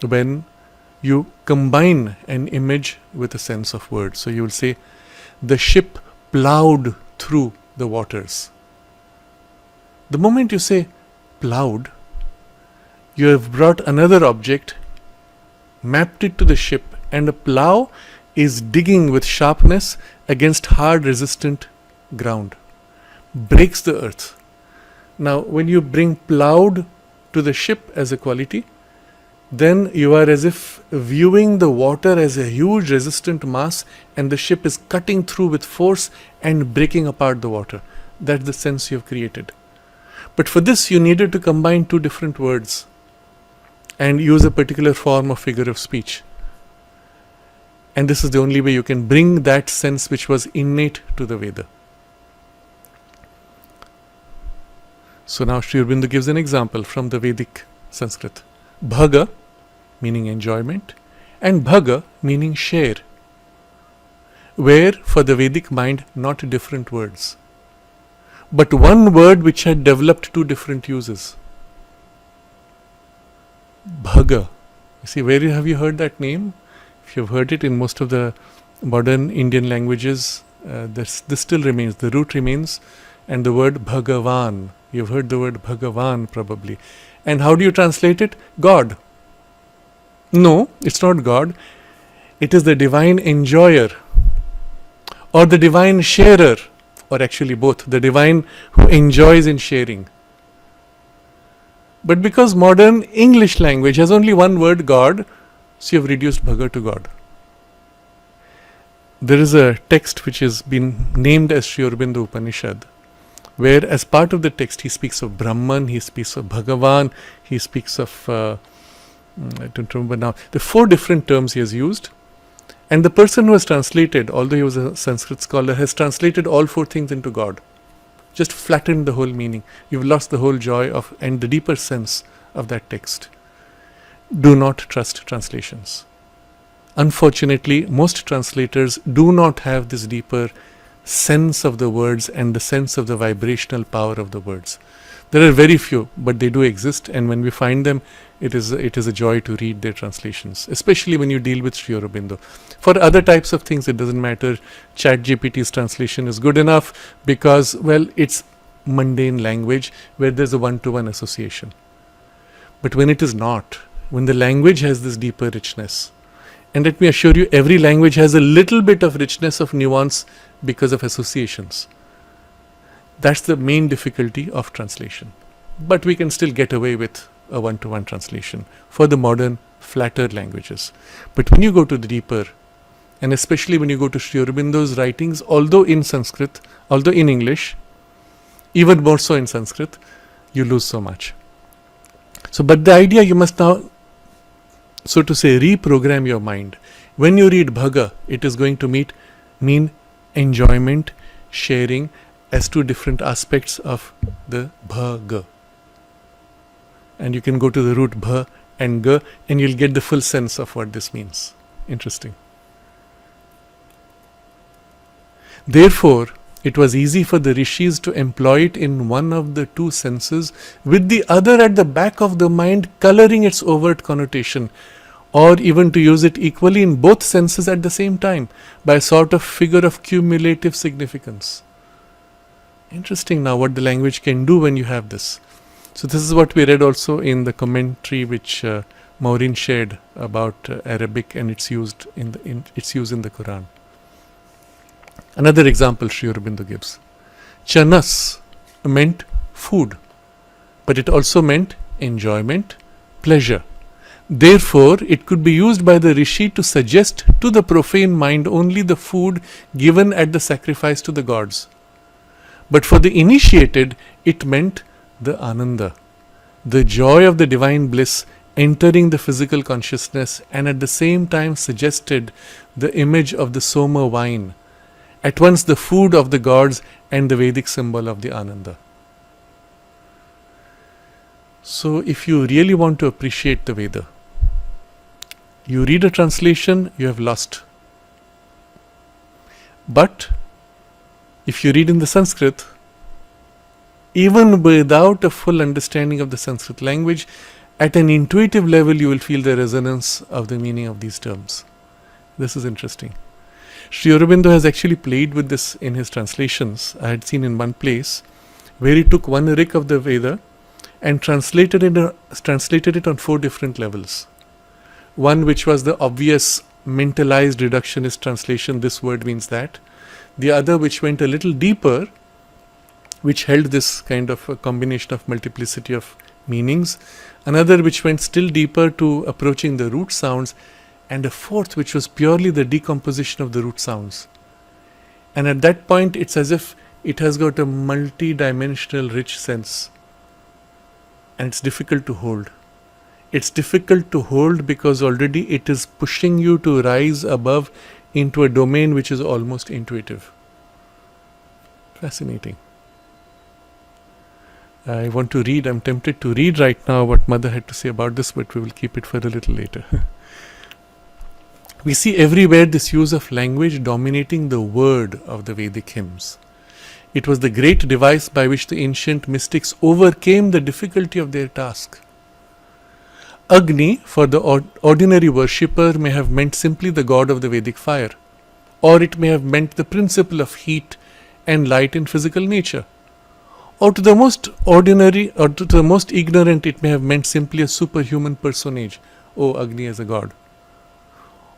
when you combine an image with a sense of word. So you will say, the ship plowed through the waters. The moment you say plowed, you have brought another object, mapped it to the ship, and a plow is digging with sharpness against hard resistant ground, breaks the earth. Now when you bring plowed to the ship as a quality, then you are as if viewing the water as a huge resistant mass, and the ship is cutting through with force and breaking apart the water. That's the sense you have created. But for this you needed to combine two different words. and use a particular form or figure of speech. And this is the only way you can bring that sense which was innate to the Veda. So now Sri Aurobindo gives an example from the Vedic Sanskrit. Bhaga, meaning enjoyment, and bhaga, meaning share, were for the Vedic mind not different words, but one word which had developed two different uses. Bhaga. You see, where have you heard that name? If you've heard it in most of the modern Indian languages, this still remains, the root remains, and the word Bhagavan. You've heard the word Bhagavan probably. And how do you translate it? God. No, it's not God. It is the divine enjoyer or the divine sharer, or actually both, the divine who enjoys in sharing. But because modern English language has only one word, God, so you have reduced Bhaga to God. There is a text which has been named as Sri Aurobindo Upanishad, where as part of the text he speaks of Brahman, he speaks of Bhagavan, he speaks of, I don't remember now, the 4 different terms he has used. And the person who has translated, although he was a Sanskrit scholar, has translated all 4 things into God. Just flattened the whole meaning. You've lost the whole joy of and the deeper sense of that text. Do not trust translations. Unfortunately, most translators do not have this deeper sense of the words and the sense of the vibrational power of the words. There are very few, but they do exist, and when we find them, it is a joy to read their translations, especially when you deal with Sri Aurobindo. For other types of things, it doesn't matter. ChatGPT's translation is good enough because, well, it's mundane language where there's a one-to-one association. But when it is not, when the language has this deeper richness, and let me assure you, every language has a little bit of richness of nuance because of associations. That's the main difficulty of translation. But we can still get away with a one-to-one translation for the modern, flatter languages. But when you go to the deeper, and especially when you go to Sri Aurobindo's writings, although in Sanskrit, although in English, even more so in Sanskrit, you lose so much. So, but the idea, you must now, so to say, reprogram your mind. When you read Bhaga, it is going to mean enjoyment, sharing, as 2 different aspects of the Bhaga. And you can go to the root Bha and Ga, and you'll get the full sense of what this means. Interesting. Therefore, it was easy for the rishis to employ it in one of the 2 senses, with the other at the back of the mind coloring its overt connotation, or even to use it equally in both senses at the same time, by a sort of figure of cumulative significance. Interesting now what the language can do when you have this. So this is what we read also in the commentary which Maureen shared about Arabic and its use in the Quran. Another example Sri Aurobindo gives. Chanas meant food, but it also meant enjoyment, pleasure. Therefore, it could be used by the rishi to suggest to the profane mind only the food given at the sacrifice to the gods. But for the initiated, it meant the ananda, the joy of the divine bliss entering the physical consciousness, and at the same time suggested the image of the Soma wine, at once the food of the gods and the Vedic symbol of the ananda. So if you really want to appreciate the Veda, you read a translation, you have lost. But if you read in the Sanskrit, even without a full understanding of the Sanskrit language, at an intuitive level you will feel the resonance of the meaning of these terms. This is interesting. Sri Aurobindo has actually played with this in his translations. I had seen in one place where he took one rik of the Veda and translated it on 4 different levels. One which was the obvious mentalized reductionist translation, this word means that. The other which went a little deeper, which held this kind of a combination of multiplicity of meanings. Another which went still deeper to approaching the root sounds, and a 4th which was purely the decomposition of the root sounds. And at that point it's as if it has got a multi-dimensional rich sense, and it's difficult to hold. It's difficult to hold because already it is pushing you to rise above into a domain which is almost intuitive. Fascinating. I want to read, I'm tempted to read right now what Mother had to say about this, but we will keep it for a little later. We see everywhere this use of language dominating the word of the Vedic hymns. It was the great device by which the ancient mystics overcame the difficulty of their task. Agni, for the ordinary worshipper, may have meant simply the god of the Vedic fire, or it may have meant the principle of heat and light in physical nature. Or to the most ordinary, or to the most ignorant, it may have meant simply a superhuman personage, Agni as a god.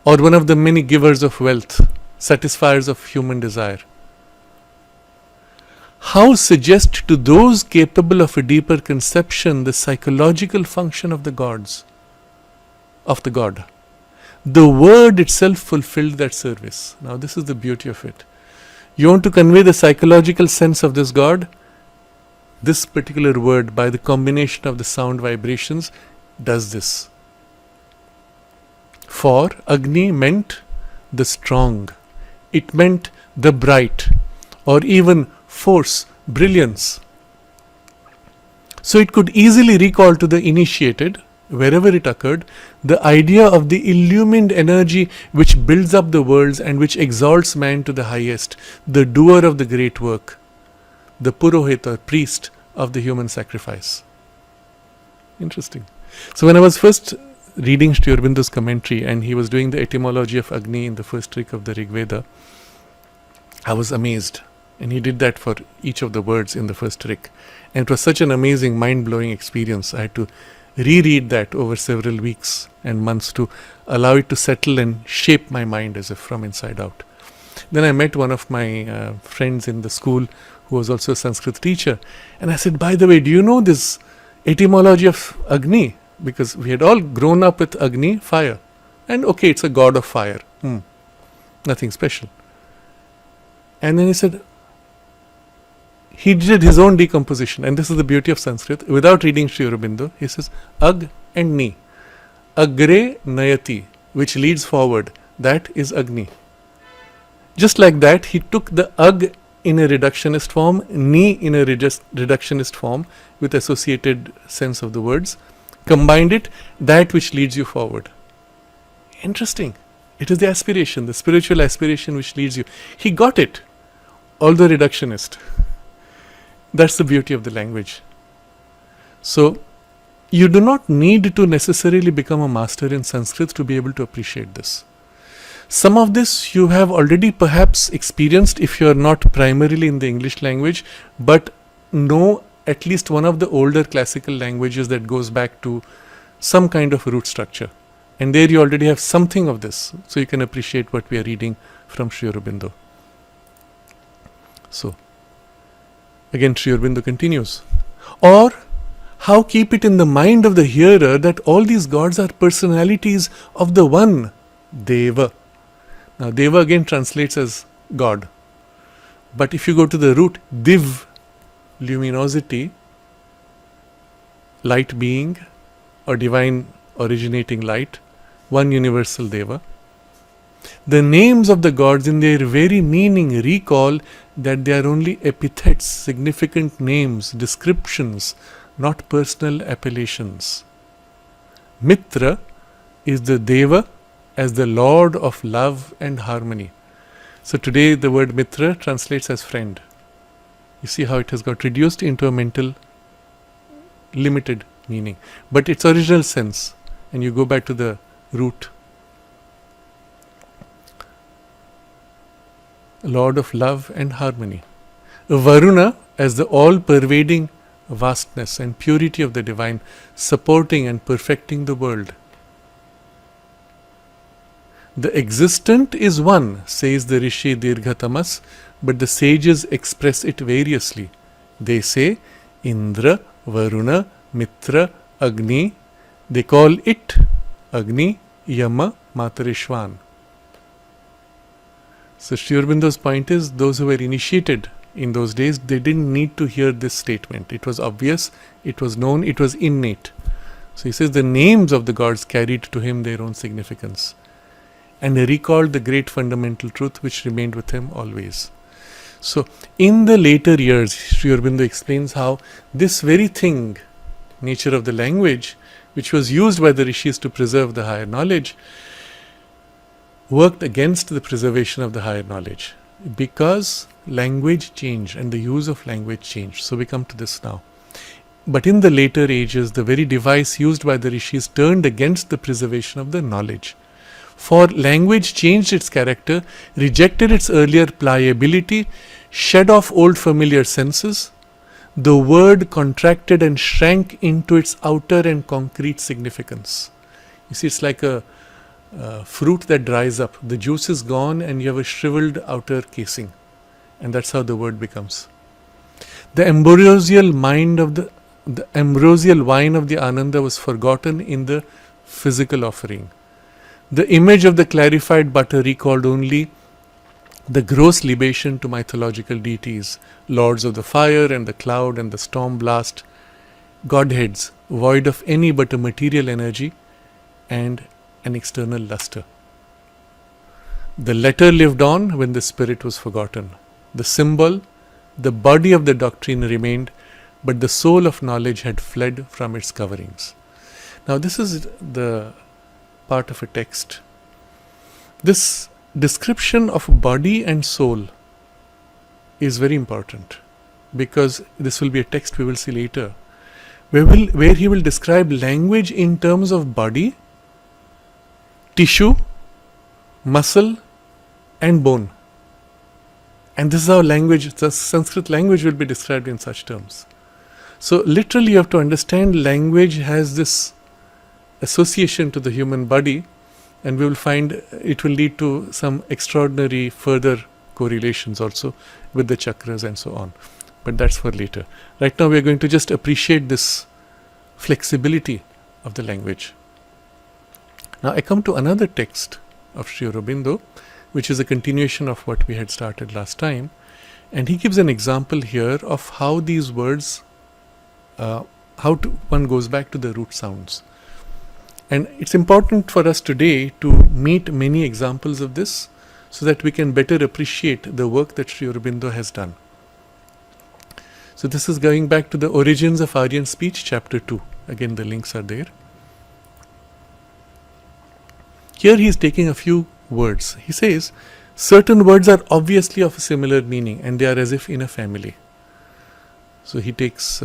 Or one of the many givers of wealth, satisfiers of human desire. How suggest to those capable of a deeper conception the psychological function of the gods, of the god? The word itself fulfilled that service. Now this is the beauty of it. You want to convey the psychological sense of this god? This particular word, by the combination of the sound vibrations, does this. For Agni meant the strong. It meant the bright, or even force, brilliance. So it could easily recall to the initiated, wherever it occurred, the idea of the illumined energy which builds up the worlds and which exalts man to the highest, the doer of the great work, the Purohit or priest of the human sacrifice. Interesting. So when I was first reading Sri Aurobindo's commentary and he was doing the etymology of Agni in the first trick of the Rig Veda, I was amazed. And he did that for each of the words in the first trick. And it was such an amazing, mind-blowing experience. I had to reread that over several weeks and months to allow it to settle and shape my mind as if from inside out. Then I met one of my friends in the school who was also a Sanskrit teacher. And I said, by the way, do you know this etymology of Agni? Because we had all grown up with Agni, fire. And okay, it's a god of fire. Nothing special. And then he said, he did his own decomposition. And this is the beauty of Sanskrit. Without reading Sri Aurobindo, he says, Ag and Ni. Agre Nayati, which leads forward. That is Agni. Just like that, he took the Ag in a reductionist form, Ni in a reductionist form with associated sense of the words, combined it, that which leads you forward. Interesting. It is the aspiration, the spiritual aspiration which leads you. He got it, although reductionist. That's the beauty of the language. So, you do not need to necessarily become a master in Sanskrit to be able to appreciate this. Some of this you have already perhaps experienced if you are not primarily in the English language, but know at least one of the older classical languages that goes back to some kind of root structure. And there you already have something of this, so you can appreciate what we are reading from Sri Aurobindo. So, again Sri Aurobindo continues. Or, how keep it in the mind of the hearer that all these gods are personalities of the one, Deva. Now, Deva again translates as God. But if you go to the root, Div, luminosity, light being, or divine originating light, one universal Deva. The names of the gods in their very meaning recall that they are only epithets, significant names, descriptions, not personal appellations. Mitra is the Deva as the Lord of love and harmony. So today the word Mitra translates as friend. You see how it has got reduced into a mental limited meaning. But its original sense, and you go back to the root. Lord of love and harmony. Varuna as the all-pervading vastness and purity of the divine, supporting and perfecting the world. The existent is one, says the Rishi Dirghatamas, but the sages express it variously. They say Indra, Varuna, Mitra, Agni. They call it Agni, Yama, Matarishwan. So Sri Aurobindo's point is, those who were initiated in those days, they didn't need to hear this statement. It was obvious, it was known, it was innate. So he says the names of the gods carried to him their own significance, and he recalled the great fundamental truth which remained with him always. So in the later years, Sri Aurobindo explains how this very thing, nature of the language, which was used by the rishis to preserve the higher knowledge, worked against the preservation of the higher knowledge, because language changed and the use of language changed. So we come to this now. But in the later ages, the very device used by the rishis turned against the preservation of the knowledge. For language changed its character, rejected its earlier pliability, shed off old familiar senses. The word contracted and shrank into its outer and concrete significance. You see, it's like a fruit that dries up. The juice is gone and you have a shriveled outer casing. And that's how the word becomes. The ambrosial wine of the Ananda was forgotten in the physical offering. The image of the clarified butter recalled only the gross libation to mythological deities, lords of the fire and the cloud and the storm blast, godheads void of any but a material energy and an external luster. The letter lived on when the spirit was forgotten. The symbol, the body of the doctrine remained, but the soul of knowledge had fled from its coverings. Now this is the part of a text. This description of body and soul is very important, because this will be a text we will see later, where he will describe language in terms of body, tissue, muscle and bone. And this is how language, the Sanskrit language, will be described in such terms. So literally you have to understand language has this association to the human body, and we will find it will lead to some extraordinary further correlations also with the chakras and so on. But that's for later. Right now we are going to just appreciate this flexibility of the language. Now I come to another text of Sri Aurobindo, which is a continuation of what we had started last time, and he gives an example here of how these words, one goes back to the root sounds. And it's important for us today to meet many examples of this so that we can better appreciate the work that Sri Aurobindo has done. So this is going back to the Origins of Aryan Speech, chapter 2. Again, the links are there. Here he is taking a few words. He says, certain words are obviously of a similar meaning and they are as if in a family. So he takes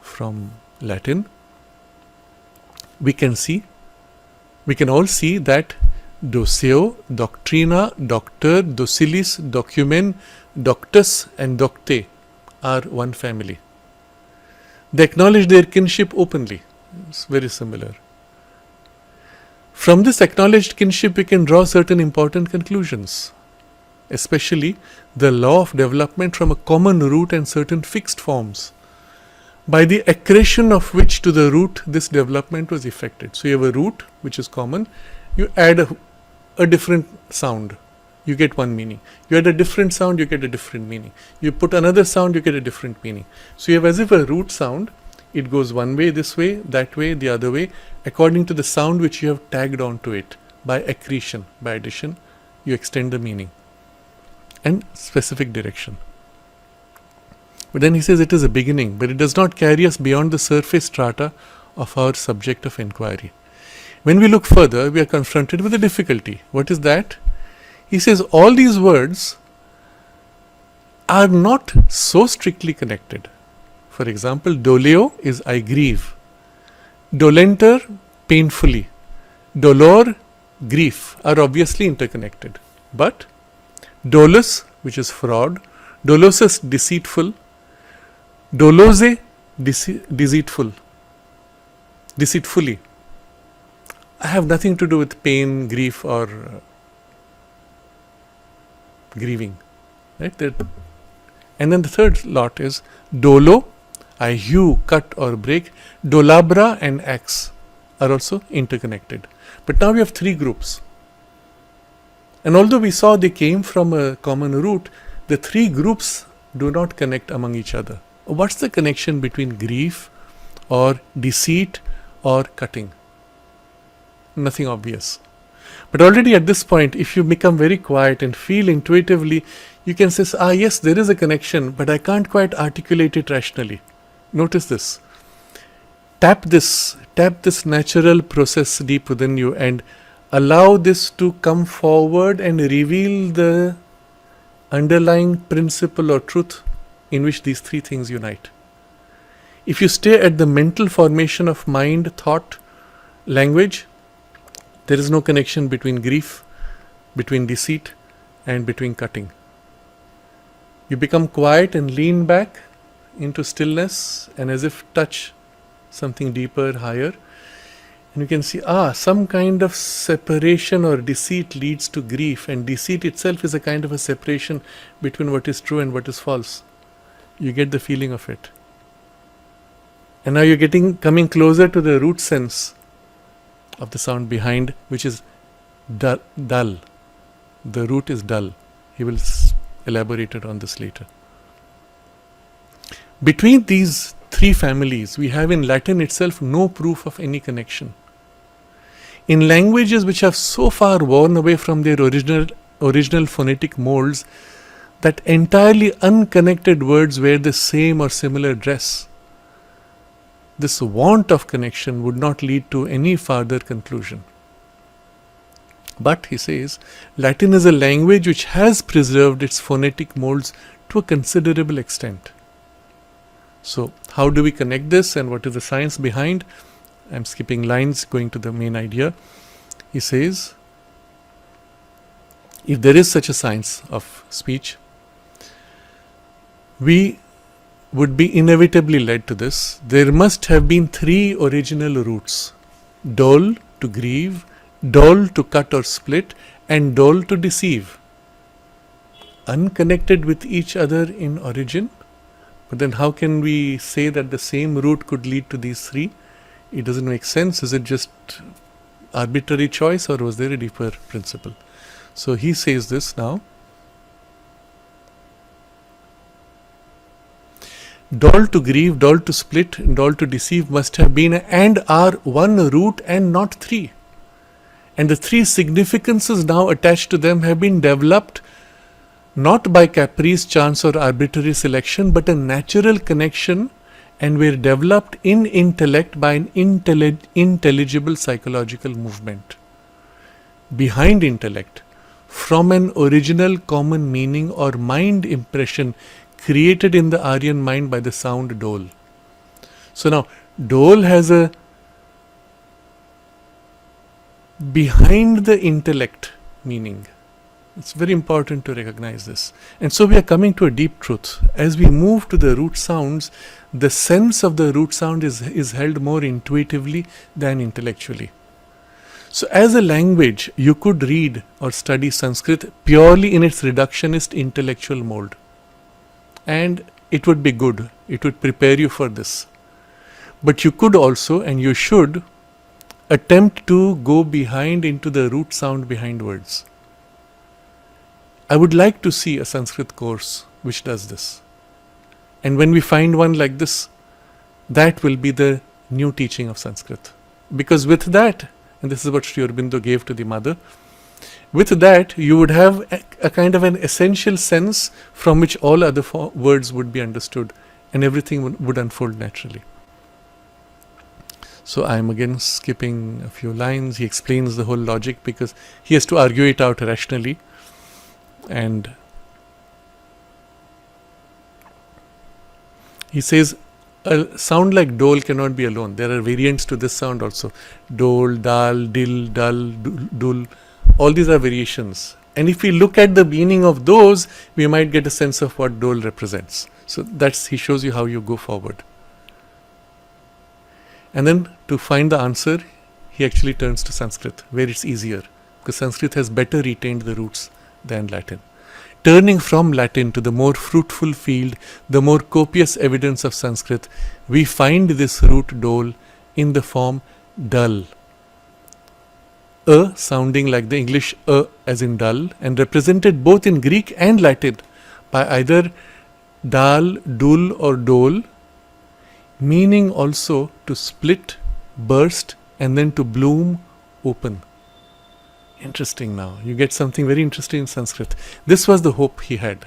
from Latin. We can all see that doceo, doctrina, doctor, docilis, documen, doctus and docte are one family. They acknowledge their kinship openly. It's very similar. From this acknowledged kinship, we can draw certain important conclusions, especially the law of development from a common root and certain fixed forms, by the accretion of which to the root this development was effected. So you have a root which is common, you add a different sound, you get one meaning. You add a different sound, you get a different meaning. You put another sound, you get a different meaning. So you have as if a root sound, it goes one way, this way, that way, the other way, according to the sound which you have tagged onto it. By accretion, by addition, you extend the meaning and specific direction. But then he says it is a beginning, but it does not carry us beyond the surface strata of our subject of inquiry. When we look further, we are confronted with a difficulty. What is that? He says all these words are not so strictly connected. For example, doleo is I grieve. Dolenter, painfully. Dolor, grief, are obviously interconnected. But dolus, which is fraud, dolosus, deceitful, dolose, deceitfully, I have nothing to do with pain, grief or grieving. Right? And then the third lot is dolo, I hew, cut or break. Dolabra and axe are also interconnected. But now we have three groups. And although we saw they came from a common root, the three groups do not connect among each other. What's the connection between grief or deceit or cutting. Nothing obvious. But already at this point, if you become very quiet and feel intuitively, you can say, yes, there is a connection, but I can't quite articulate it rationally. Notice this. Tap this natural process deep within you and allow this to come forward and reveal the underlying principle or truth in which these three things unite. If you stay at the mental formation of mind, thought, language, there is no connection between grief, between deceit, and between cutting. You become quiet and lean back into stillness and as if touch something deeper, higher. And you can see, some kind of separation or deceit leads to grief, and deceit itself is a kind of a separation between what is true and what is false. You get the feeling of it. And now you're coming closer to the root sense of the sound behind, which is dull. The root is dull. He will elaborate on this later. Between these three families, we have in Latin itself no proof of any connection. In languages which have so far worn away from their original phonetic molds that entirely unconnected words wear the same or similar dress, this want of connection would not lead to any further conclusion. But, he says, Latin is a language which has preserved its phonetic molds to a considerable extent. So, how do we connect this and what is the science behind? I'm skipping lines, going to the main idea. He says, if there is such a science of speech, we would be inevitably led to this. There must have been three original roots: dol, to grieve; dol, to cut or split; and dol, to deceive. Unconnected with each other in origin, but then how can we say that the same root could lead to these three? It doesn't make sense. Is it just arbitrary choice, or was there a deeper principle? So he says this now. Dol, to grieve; dol, to split; and dol, to deceive must have been and are one root and not three. And the three significances now attached to them have been developed not by caprice, chance or arbitrary selection, but a natural connection, and were developed in intellect by an intelligible psychological movement. Behind intellect, from an original common meaning or mind impression created in the Aryan mind by the sound dol. So now, dol has a behind the intellect meaning. It's very important to recognize this. And so we are coming to a deep truth. As we move to the root sounds, the sense of the root sound is held more intuitively than intellectually. So as a language, you could read or study Sanskrit purely in its reductionist intellectual mold. And it would be good. It would prepare you for this. But you could also, and you should, attempt to go behind into the root sound behind words. I would like to see a Sanskrit course which does this. And when we find one like this, that will be the new teaching of Sanskrit. Because with that, and this is what Sri Aurobindo gave to the mother, with that you would have a kind of an essential sense from which all other words would be understood and everything would unfold naturally. So I am again skipping a few lines. He explains the whole logic because he has to argue it out rationally. And he says a sound like dol cannot be alone. There are variants to this sound also. Dol, dal, dil, dal, dul. All these are variations. And if we look at the meaning of those, we might get a sense of what dol represents. So he shows you how you go forward. And then to find the answer, he actually turns to Sanskrit, where it's easier, because Sanskrit has better retained the roots than Latin. Turning from Latin to the more fruitful field, the more copious evidence of Sanskrit, we find this root dol in the form dull. Sounding like the English as in dull, and represented both in Greek and Latin by either dal, dul or dol, meaning also to split, burst, and then to bloom, open. Interesting now. You get something very interesting in Sanskrit. This was the hope he had.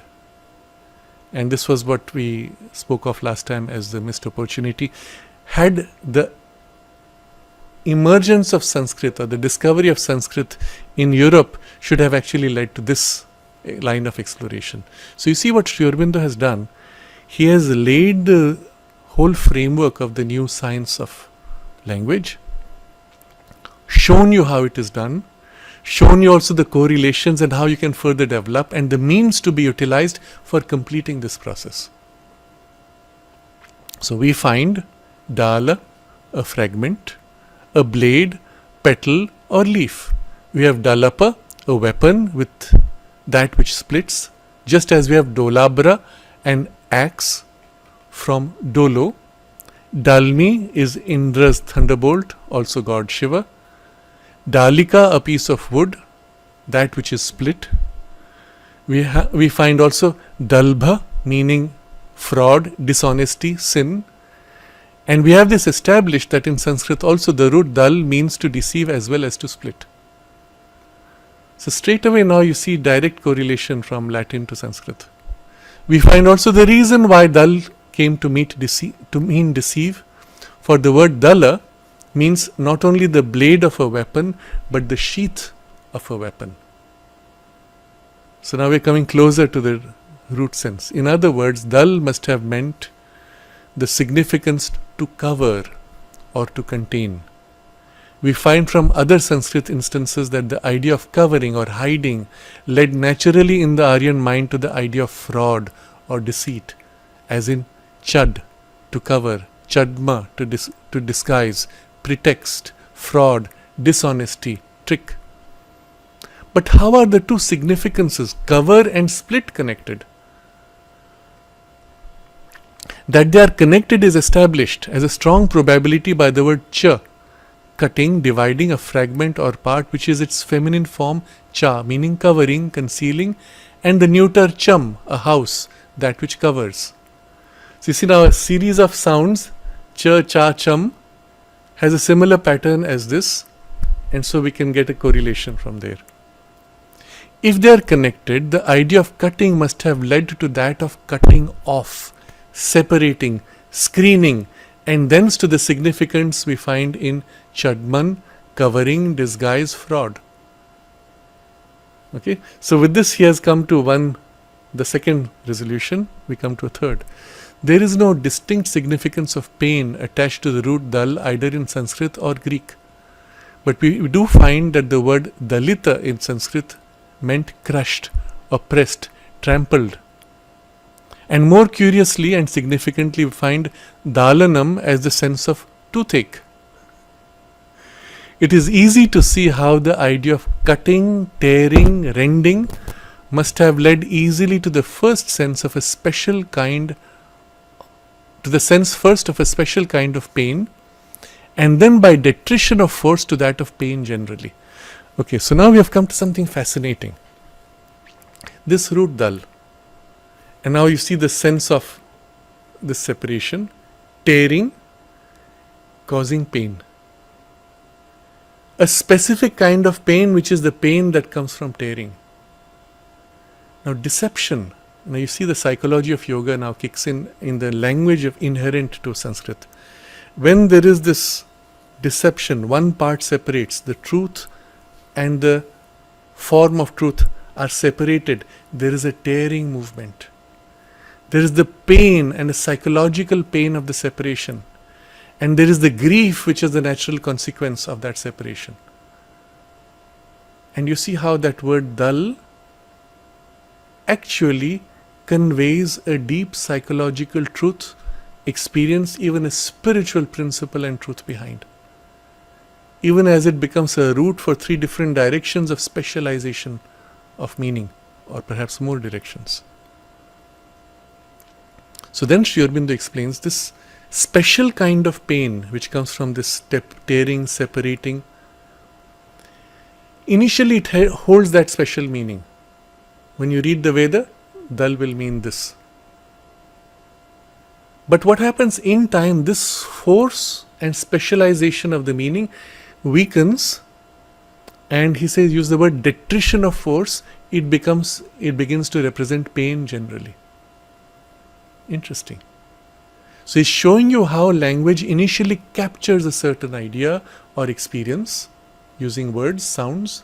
And this was what we spoke of last time as the missed opportunity. Had the emergence of Sanskrit or the discovery of Sanskrit in Europe should have actually led to this line of exploration. So you see what Sri Aurobindo has done. He has laid the whole framework of the new science of language, shown you how it is done, shown you also the correlations and how you can further develop and the means to be utilized for completing this process. So we find dala, a fragment, a blade, petal or leaf. We have dalapa, a weapon with that which splits, just as we have dolabra, an axe from dolo. Dalmi is Indra's thunderbolt, also god Shiva. Dalika, a piece of wood, that which is split. We find also dalbha, meaning fraud, dishonesty, sin. And we have this established that in Sanskrit also the root dal means to deceive as well as to split. So straight away now you see direct correlation from Latin to Sanskrit. We find also the reason why dal came to mean deceive. For the word dala means not only the blade of a weapon but the sheath of a weapon. So now we are coming closer to the root sense. In other words, dal must have meant the significance to cover or to contain. We find from other Sanskrit instances that the idea of covering or hiding led naturally in the Aryan mind to the idea of fraud or deceit, as in chad, to cover, chadma, to disguise, pretext, fraud, dishonesty, trick. But how are the two significances, cover and split, connected? That they are connected is established as a strong probability by the word cha, cutting, dividing a fragment or part, which is its feminine form cha, meaning covering, concealing, and the neuter cham, a house, that which covers. So you see now a series of sounds, cha, cha, cham, has a similar pattern as this, and so we can get a correlation from there. If they are connected, the idea of cutting must have led to that of cutting off, separating, screening, and thence to the significance we find in chadman, covering, disguise, fraud. Okay, so with this he has come to the second resolution. We come to a third. There is no distinct significance of pain attached to the root dal either in Sanskrit or Greek. But we do find that the word dalita in Sanskrit meant crushed, oppressed, trampled. And more curiously and significantly, we find dalanam as the sense of toothache. It is easy to see how the idea of cutting, tearing, rending must have led easily to the first sense of a special kind, to the sense first of a special kind of pain, and then by detrition of force to that of pain generally. Okay, so now we have come to something fascinating. This root dal. And now you see the sense of this separation, tearing, causing pain. A specific kind of pain, which is the pain that comes from tearing. Now deception, now you see the psychology of yoga now kicks in the language of inherent to Sanskrit. When there is this deception, one part separates, the truth and the form of truth are separated, there is a tearing movement. There is the pain and the psychological pain of the separation. And there is the grief which is the natural consequence of that separation. And you see how that word dal actually conveys a deep psychological truth, experience, even a spiritual principle and truth behind. Even as it becomes a root for three different directions of specialization of meaning, or perhaps more directions. So then Sri Aurobindo explains this special kind of pain which comes from this tearing, separating. Initially it holds that special meaning. When you read the Veda, dal will mean this. But what happens in time, this force and specialization of the meaning weakens, and he says use the word detrition of force, it begins to represent pain generally. Interesting. So he's showing you how language initially captures a certain idea or experience using words, sounds,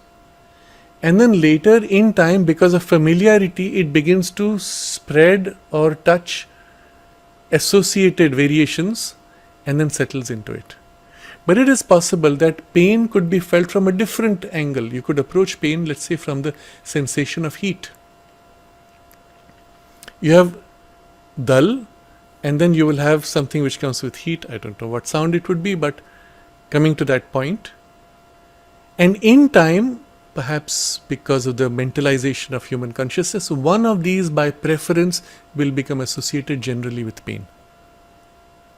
and then later in time, because of familiarity, it begins to spread or touch associated variations and then settles into it. But it is possible that pain could be felt from a different angle. You could approach pain, let's say, from the sensation of heat. You have dull, and then you will have something which comes with heat. I don't know what sound it would be, but coming to that point. And in time, perhaps because of the mentalization of human consciousness, one of these by preference will become associated generally with pain.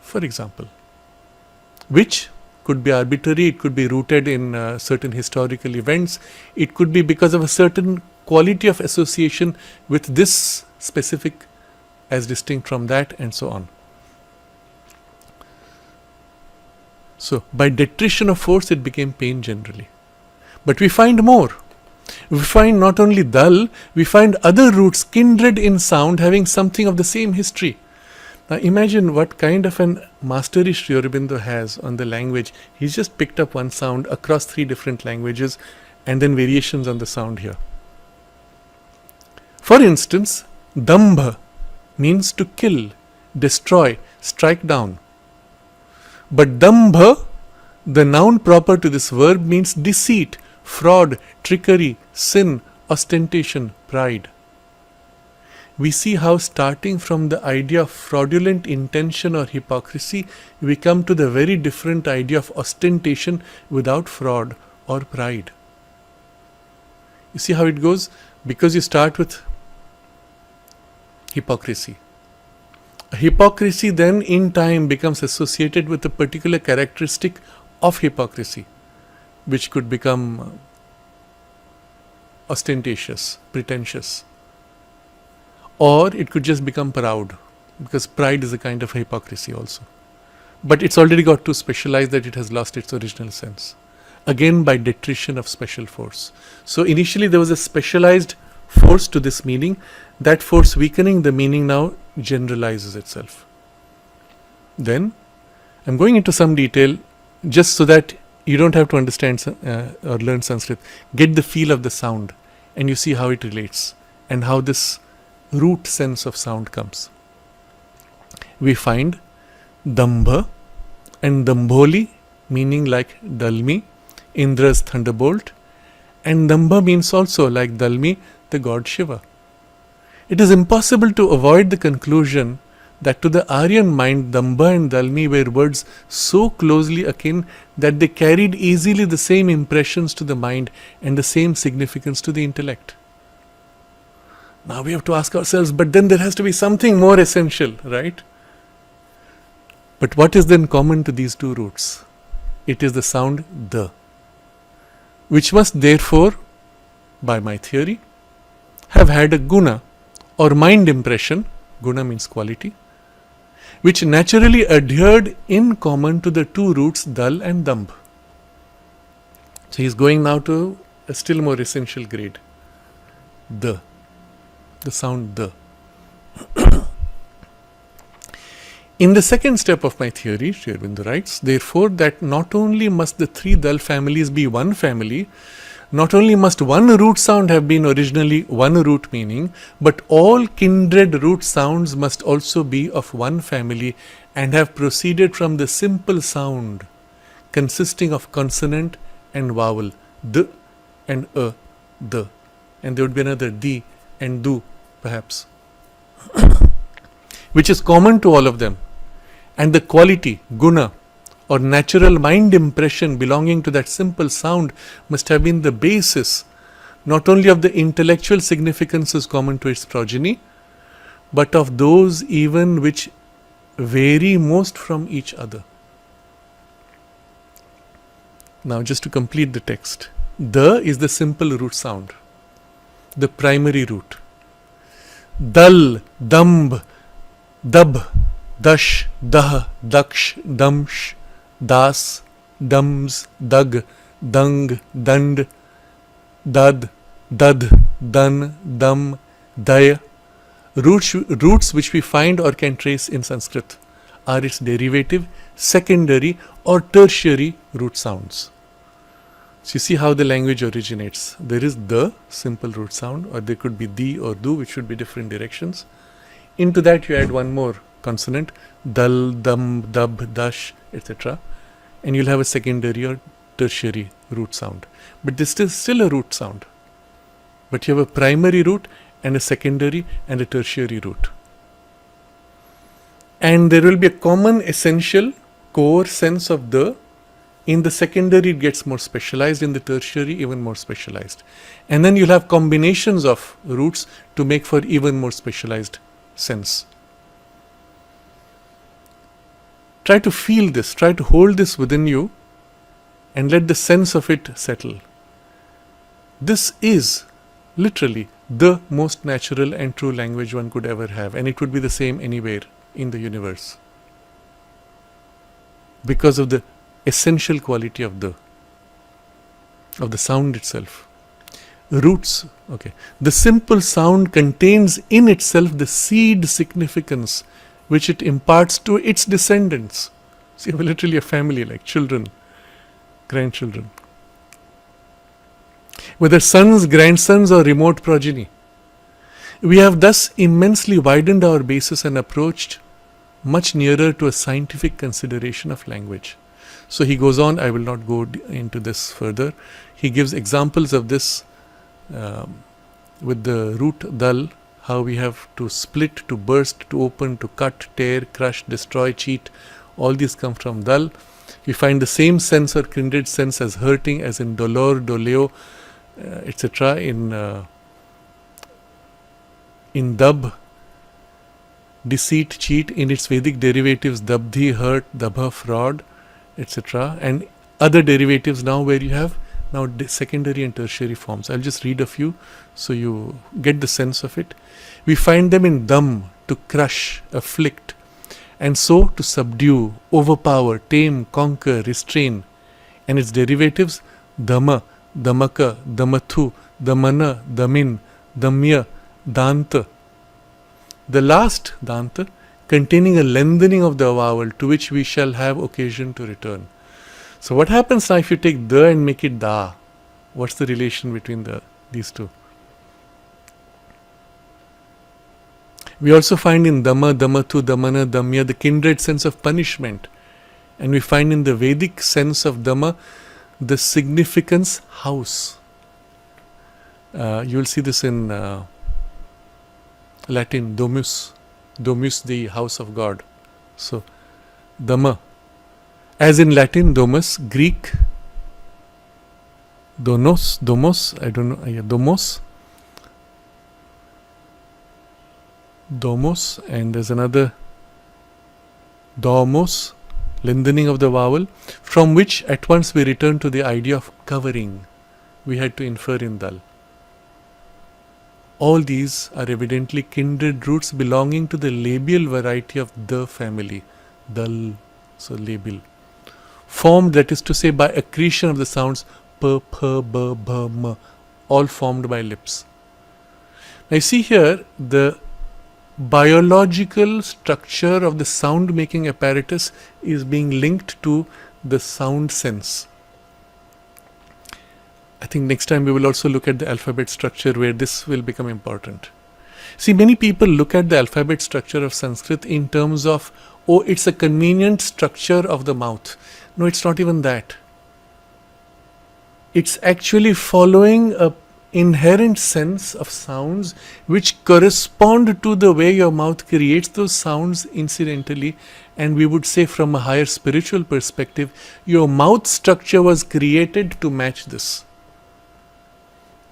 For example, which could be arbitrary, it could be rooted in certain historical events, it could be because of a certain quality of association with this specific as distinct from that, and so on. So, by detrition of force, it became pain generally. But we find more. We find not only dull, we find other roots kindred in sound having something of the same history. Now imagine what kind of an mastery Sri Aurobindo has on the language. He's just picked up one sound across 3 different languages and then variations on the sound here. For instance, dambha means to kill, destroy, strike down. But dambha, the noun proper to this verb, means deceit, fraud, trickery, sin, ostentation, pride. We see how, starting from the idea of fraudulent intention or hypocrisy, we come to the very different idea of ostentation without fraud or pride. You see how it goes? Because you start with hypocrisy. Hypocrisy then in time becomes associated with a particular characteristic of hypocrisy, which could become ostentatious, pretentious. Or it could just become proud, because pride is a kind of hypocrisy also. But it's already got too specialized that it has lost its original sense. Again, by detrition of special force. So initially there was a specialized force to this meaning. That force weakening, the meaning now generalizes itself. Then, I'm going into some detail just so that you don't have to understand or learn Sanskrit. Get the feel of the sound and you see how it relates and how this root sense of sound comes. We find dambha and dambholi, meaning like Dalmi, Indra's thunderbolt, and dambha means also like Dalmi, the god Shiva. It is impossible to avoid the conclusion that to the Aryan mind, dambha and Dalmi were words so closely akin that they carried easily the same impressions to the mind and the same significance to the intellect. Now we have to ask ourselves, but then there has to be something more essential, right? But what is then common to these two roots? It is the sound the, which must therefore, by my theory, have had a guna or mind impression, guna means quality, which naturally adhered in common to the two roots dal and dambh. So he is going now to a still more essential grade, the sound the. In the second step of my theory, Sri Aurobindo writes, therefore, that not only must the 3 dal families be one family, not only must one root sound have been originally one root meaning, but all kindred root sounds must also be of one family and have proceeded from the simple sound consisting of consonant and vowel, d and the, and there would be another di and du perhaps, which is common to all of them, and the quality, guna, or natural mind impression belonging to that simple sound must have been the basis not only of the intellectual significances common to its progeny, but of those even which vary most from each other. Now just to complete the text, the is the simple root sound, the primary root. Dal, dambh, dab, dash, dah, daksh, damsh, das, dums, dug, dung, dund, dad, dad, dun, dum, day. Roots which we find or can trace in Sanskrit are its derivative, secondary or tertiary root sounds. So you see how the language originates. There is the simple root sound, or there could be the or do, which should be different directions. Into that you add one more consonant, dal, dum, dub, dash, etc. And you'll have a secondary or tertiary root sound. But this is still a root sound. But you have a primary root and a secondary and a tertiary root. And there will be a common essential core sense of the. In the secondary it gets more specialized, in the tertiary even more specialized. And then you'll have combinations of roots to make for even more specialized sense. Try to feel this, try to hold this within you and let the sense of it settle. This is literally the most natural and true language one could ever have, and it would be the same anywhere in the universe because of the essential quality of the sound itself. Roots, okay. The simple sound contains in itself the seed significance which it imparts to its descendants. So you have literally a family like children, grandchildren. Whether sons, grandsons or remote progeny. We have thus immensely widened our basis and approached much nearer to a scientific consideration of language. So he goes on, I will not go into this further. He gives examples of this with the root dal, how we have to split, to burst, to open, to cut, tear, crush, destroy, cheat. All these come from dal. We find the same sense or kindred sense as hurting, as in dolor, doleo, etc. In dab, deceit, cheat, in its Vedic derivatives, dabdhi, hurt, dabha, fraud, etc. and other derivatives now where you have now secondary and tertiary forms. I'll just read a few so you get the sense of it. We find them in dam, to crush, afflict, and so to subdue, overpower, tame, conquer, restrain, and its derivatives dama, damaka, damathu, damana, damin, damya, danta. The last danta containing a lengthening of the vowel to which we shall have occasion to return. So what happens now if you take the and make it da? What's the relation between these two? We also find in dama, damatu, damana, damya the kindred sense of punishment. And we find in the Vedic sense of dama the significance house. You will see this in Latin, domus. Domus, the house of God. So, dama. As in Latin, domus, Greek, domos, I don't know, domos, and there's another domos, lengthening of the vowel, from which at once we return to the idea of covering. We had to infer in dal. All these are evidently kindred roots belonging to the labial variety of the family, dal, so labial, formed, that is to say, by accretion of the sounds p, p, b, b, m, all formed by lips. Now you see here the biological structure of the sound making apparatus is being linked to the sound sense. I think next time we will also look at the alphabet structure where this will become important. See, many people look at the alphabet structure of Sanskrit in terms of, oh, it's a convenient structure of the mouth. No, it's not even that. It's actually following a inherent sense of sounds which correspond to the way your mouth creates those sounds incidentally, and we would say from a higher spiritual perspective, your mouth structure was created to match this.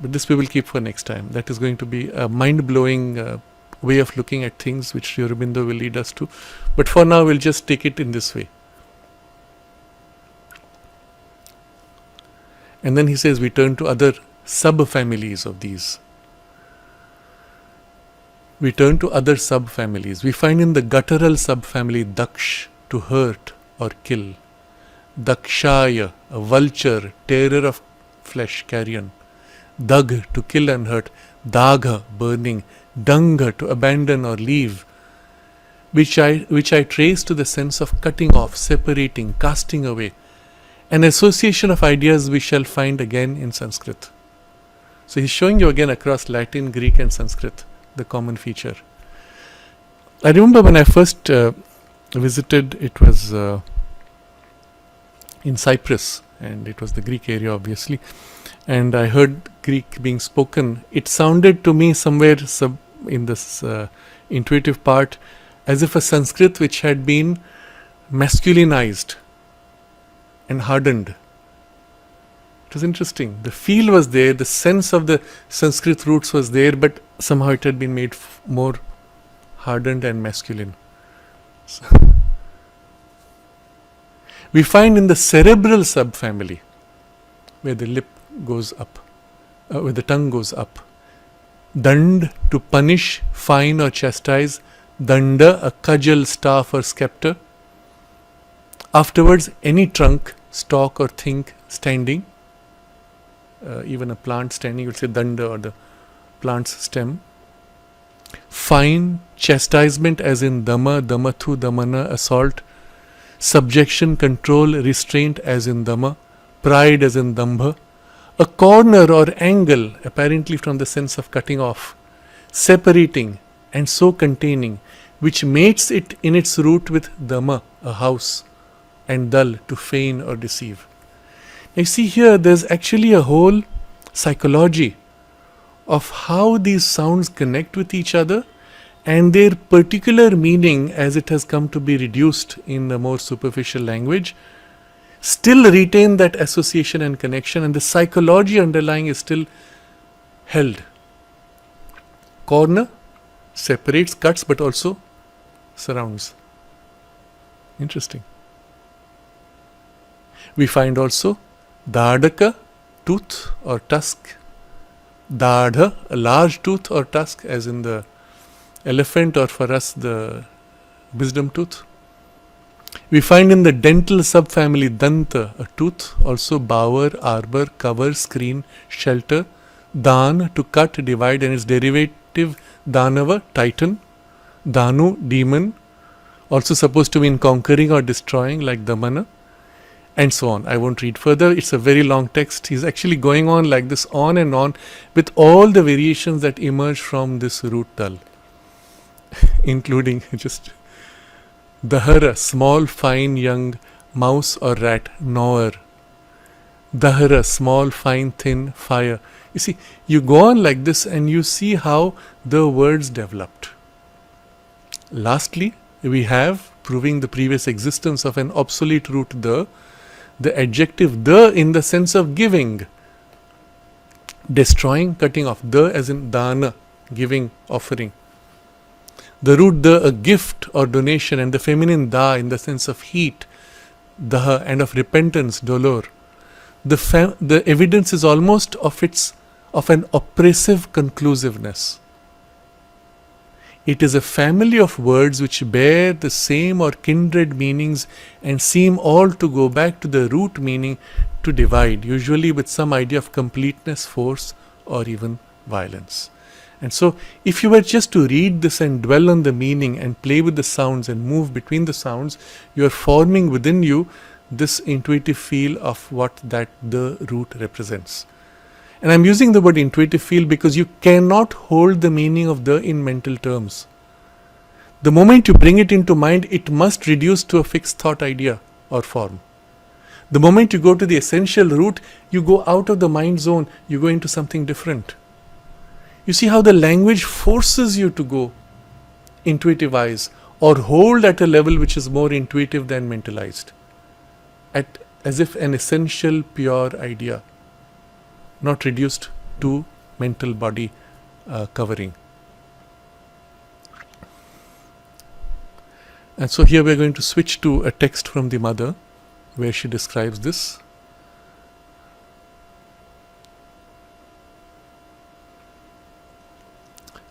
But this we will keep for next time. That is going to be a mind-blowing way of looking at things which Aurobindo will lead us to. But for now, we'll just take it in this way. And then he says we turn to other sub-families of these. We turn to other sub-families. We find in the guttural sub-family daksh, to hurt or kill. Dakshaya, a vulture, tearer of flesh, carrion. Dag, to kill and hurt. Dagha, burning. Danga, to abandon or leave. Which I trace to the sense of cutting off, separating, casting away. An association of ideas we shall find again in Sanskrit. So he's showing you again across Latin, Greek and Sanskrit, the common feature. I remember when I first visited, it was in Cyprus, and it was the Greek area obviously, and I heard Greek being spoken. It sounded to me somewhere in this intuitive part as if a Sanskrit which had been masculinized and hardened. It was interesting. The feel was there, the sense of the Sanskrit roots was there, but somehow it had been made more hardened and masculine. So we find in the cerebral subfamily, where the lip goes up, where the tongue goes up. Dand, to punish, fine or chastise. Danda, a cudgel, staff or scepter. Afterwards, any trunk, stalk or thing standing, even a plant standing, you would say danda, or the plant's stem. Fine, chastisement as in dama, damathu, damana, assault. Subjection, control, restraint as in dama. Pride as in dambha. A corner or angle, apparently from the sense of cutting off. Separating and so containing, which mates it in its root with dama, a house, and dal, to feign or deceive. Now you see here, there's actually a whole psychology of how these sounds connect with each other and their particular meaning, as it has come to be reduced in a more superficial language, still retain that association and connection, and the psychology underlying is still held. Corner separates, cuts, but also surrounds. Interesting. We find also Dadaka, tooth or tusk. Dadha, a large tooth or tusk, as in the elephant, or for us the wisdom tooth. We find in the dental subfamily Danta, a tooth, also bower, arbor, cover, screen, shelter. Dan, to cut, divide, and its derivative Danava, titan. Danu, demon, also supposed to mean conquering or destroying, like Damana, and so on. I won't read further. It's a very long text. He's actually going on like this, on and on, with all the variations that emerge from this root dal, including just Dahara, small, fine, young, mouse or rat, gnawer. Dahara, small, fine, thin, fire. You see, you go on like this and you see how the words developed. Lastly, we have, proving the previous existence of an obsolete root the adjective the in the sense of giving, destroying, cutting off. The as in dana, giving, offering. The root the, a gift or donation, and the feminine da in the sense of heat, daha, and of repentance, dolor. The evidence is almost of an oppressive conclusiveness. It is a family of words which bear the same or kindred meanings and seem all to go back to the root meaning to divide, usually with some idea of completeness, force, or even violence. And so, if you were just to read this and dwell on the meaning and play with the sounds and move between the sounds, you are forming within you this intuitive feel of what that the root represents. And I'm using the word intuitive feel because you cannot hold the meaning of the in mental terms. The moment you bring it into mind, it must reduce to a fixed thought idea or form. The moment you go to the essential root, you go out of the mind zone, you go into something different. You see how the language forces you to go intuitivize or hold at a level which is more intuitive than mentalized, as if an essential pure idea, not reduced to mental body covering. And so here we are going to switch to a text from the mother where she describes this.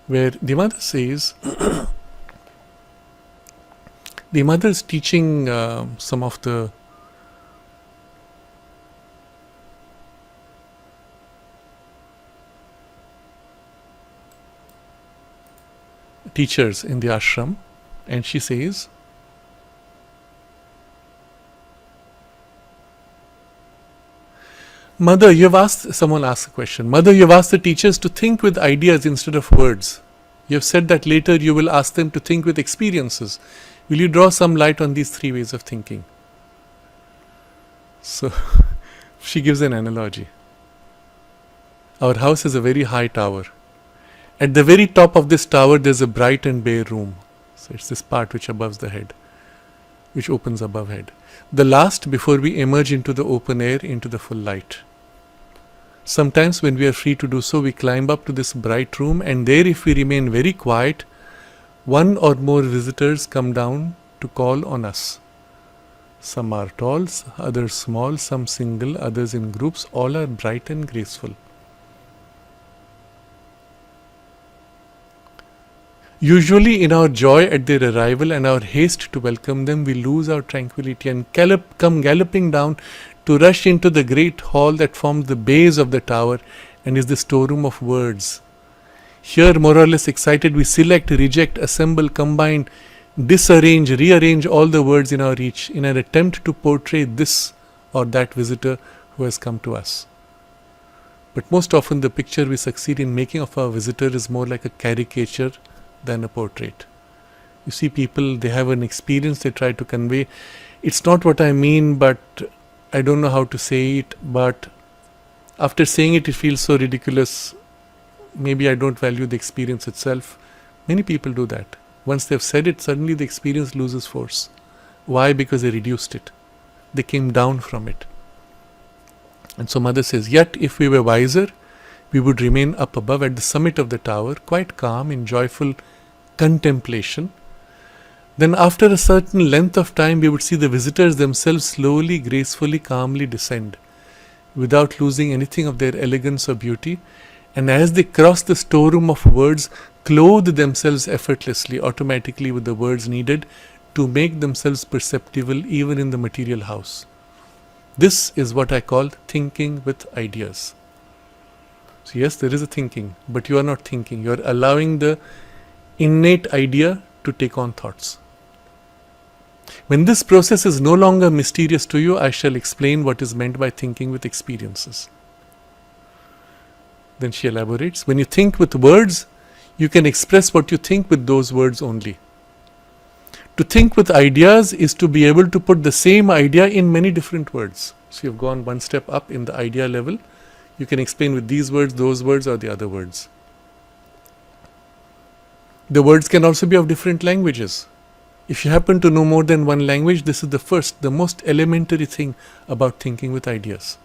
Where the mother says, the mother is teaching some of the teachers in the ashram, and she says, Mother, someone asks a question. Mother, you've asked the teachers to think with ideas instead of words. You have said that later you will ask them to think with experiences. Will you draw some light on these three ways of thinking? So, she gives an analogy. Our house is a very high tower. At the very top of this tower, there's a bright and bare room. So, it's this part which above the head, which opens above head. The last before we emerge into the open air, into the full light. Sometimes when we are free to do so, we climb up to this bright room, and there if we remain very quiet, one or more visitors come down to call on us. Some are tall, others small, some single, others in groups, all are bright and graceful. Usually in our joy at their arrival and our haste to welcome them, we lose our tranquility and come galloping down to rush into the great hall that forms the base of the tower and is the storeroom of words. Here, more or less excited, we select, reject, assemble, combine, disarrange, rearrange all the words in our reach in an attempt to portray this or that visitor who has come to us. But most often the picture we succeed in making of our visitor is more like a caricature than a portrait. You see people, they have an experience they try to convey. It's not what I mean, but I don't know how to say it, but after saying it, it feels so ridiculous. Maybe I don't value the experience itself. Many people do that. Once they've said it, suddenly the experience loses force. Why? Because they reduced it. They came down from it. And so Mother says, yet if we were wiser, we would remain up above at the summit of the tower, quite calm in joyful contemplation. Then after a certain length of time, we would see the visitors themselves slowly, gracefully, calmly descend, without losing anything of their elegance or beauty. And as they cross the storeroom of words, clothe themselves effortlessly, automatically with the words needed to make themselves perceptible even in the material house. This is what I call thinking with ideas. So yes, there is a thinking, but you are not thinking. You are allowing the innate idea to take on thoughts. When this process is no longer mysterious to you, I shall explain what is meant by thinking with experiences. Then she elaborates, when you think with words, you can express what you think with those words only. To think with ideas is to be able to put the same idea in many different words. So you've gone one step up in the idea level. You can explain with these words, those words, or the other words. The words can also be of different languages. If you happen to know more than one language, this is the most elementary thing about thinking with ideas.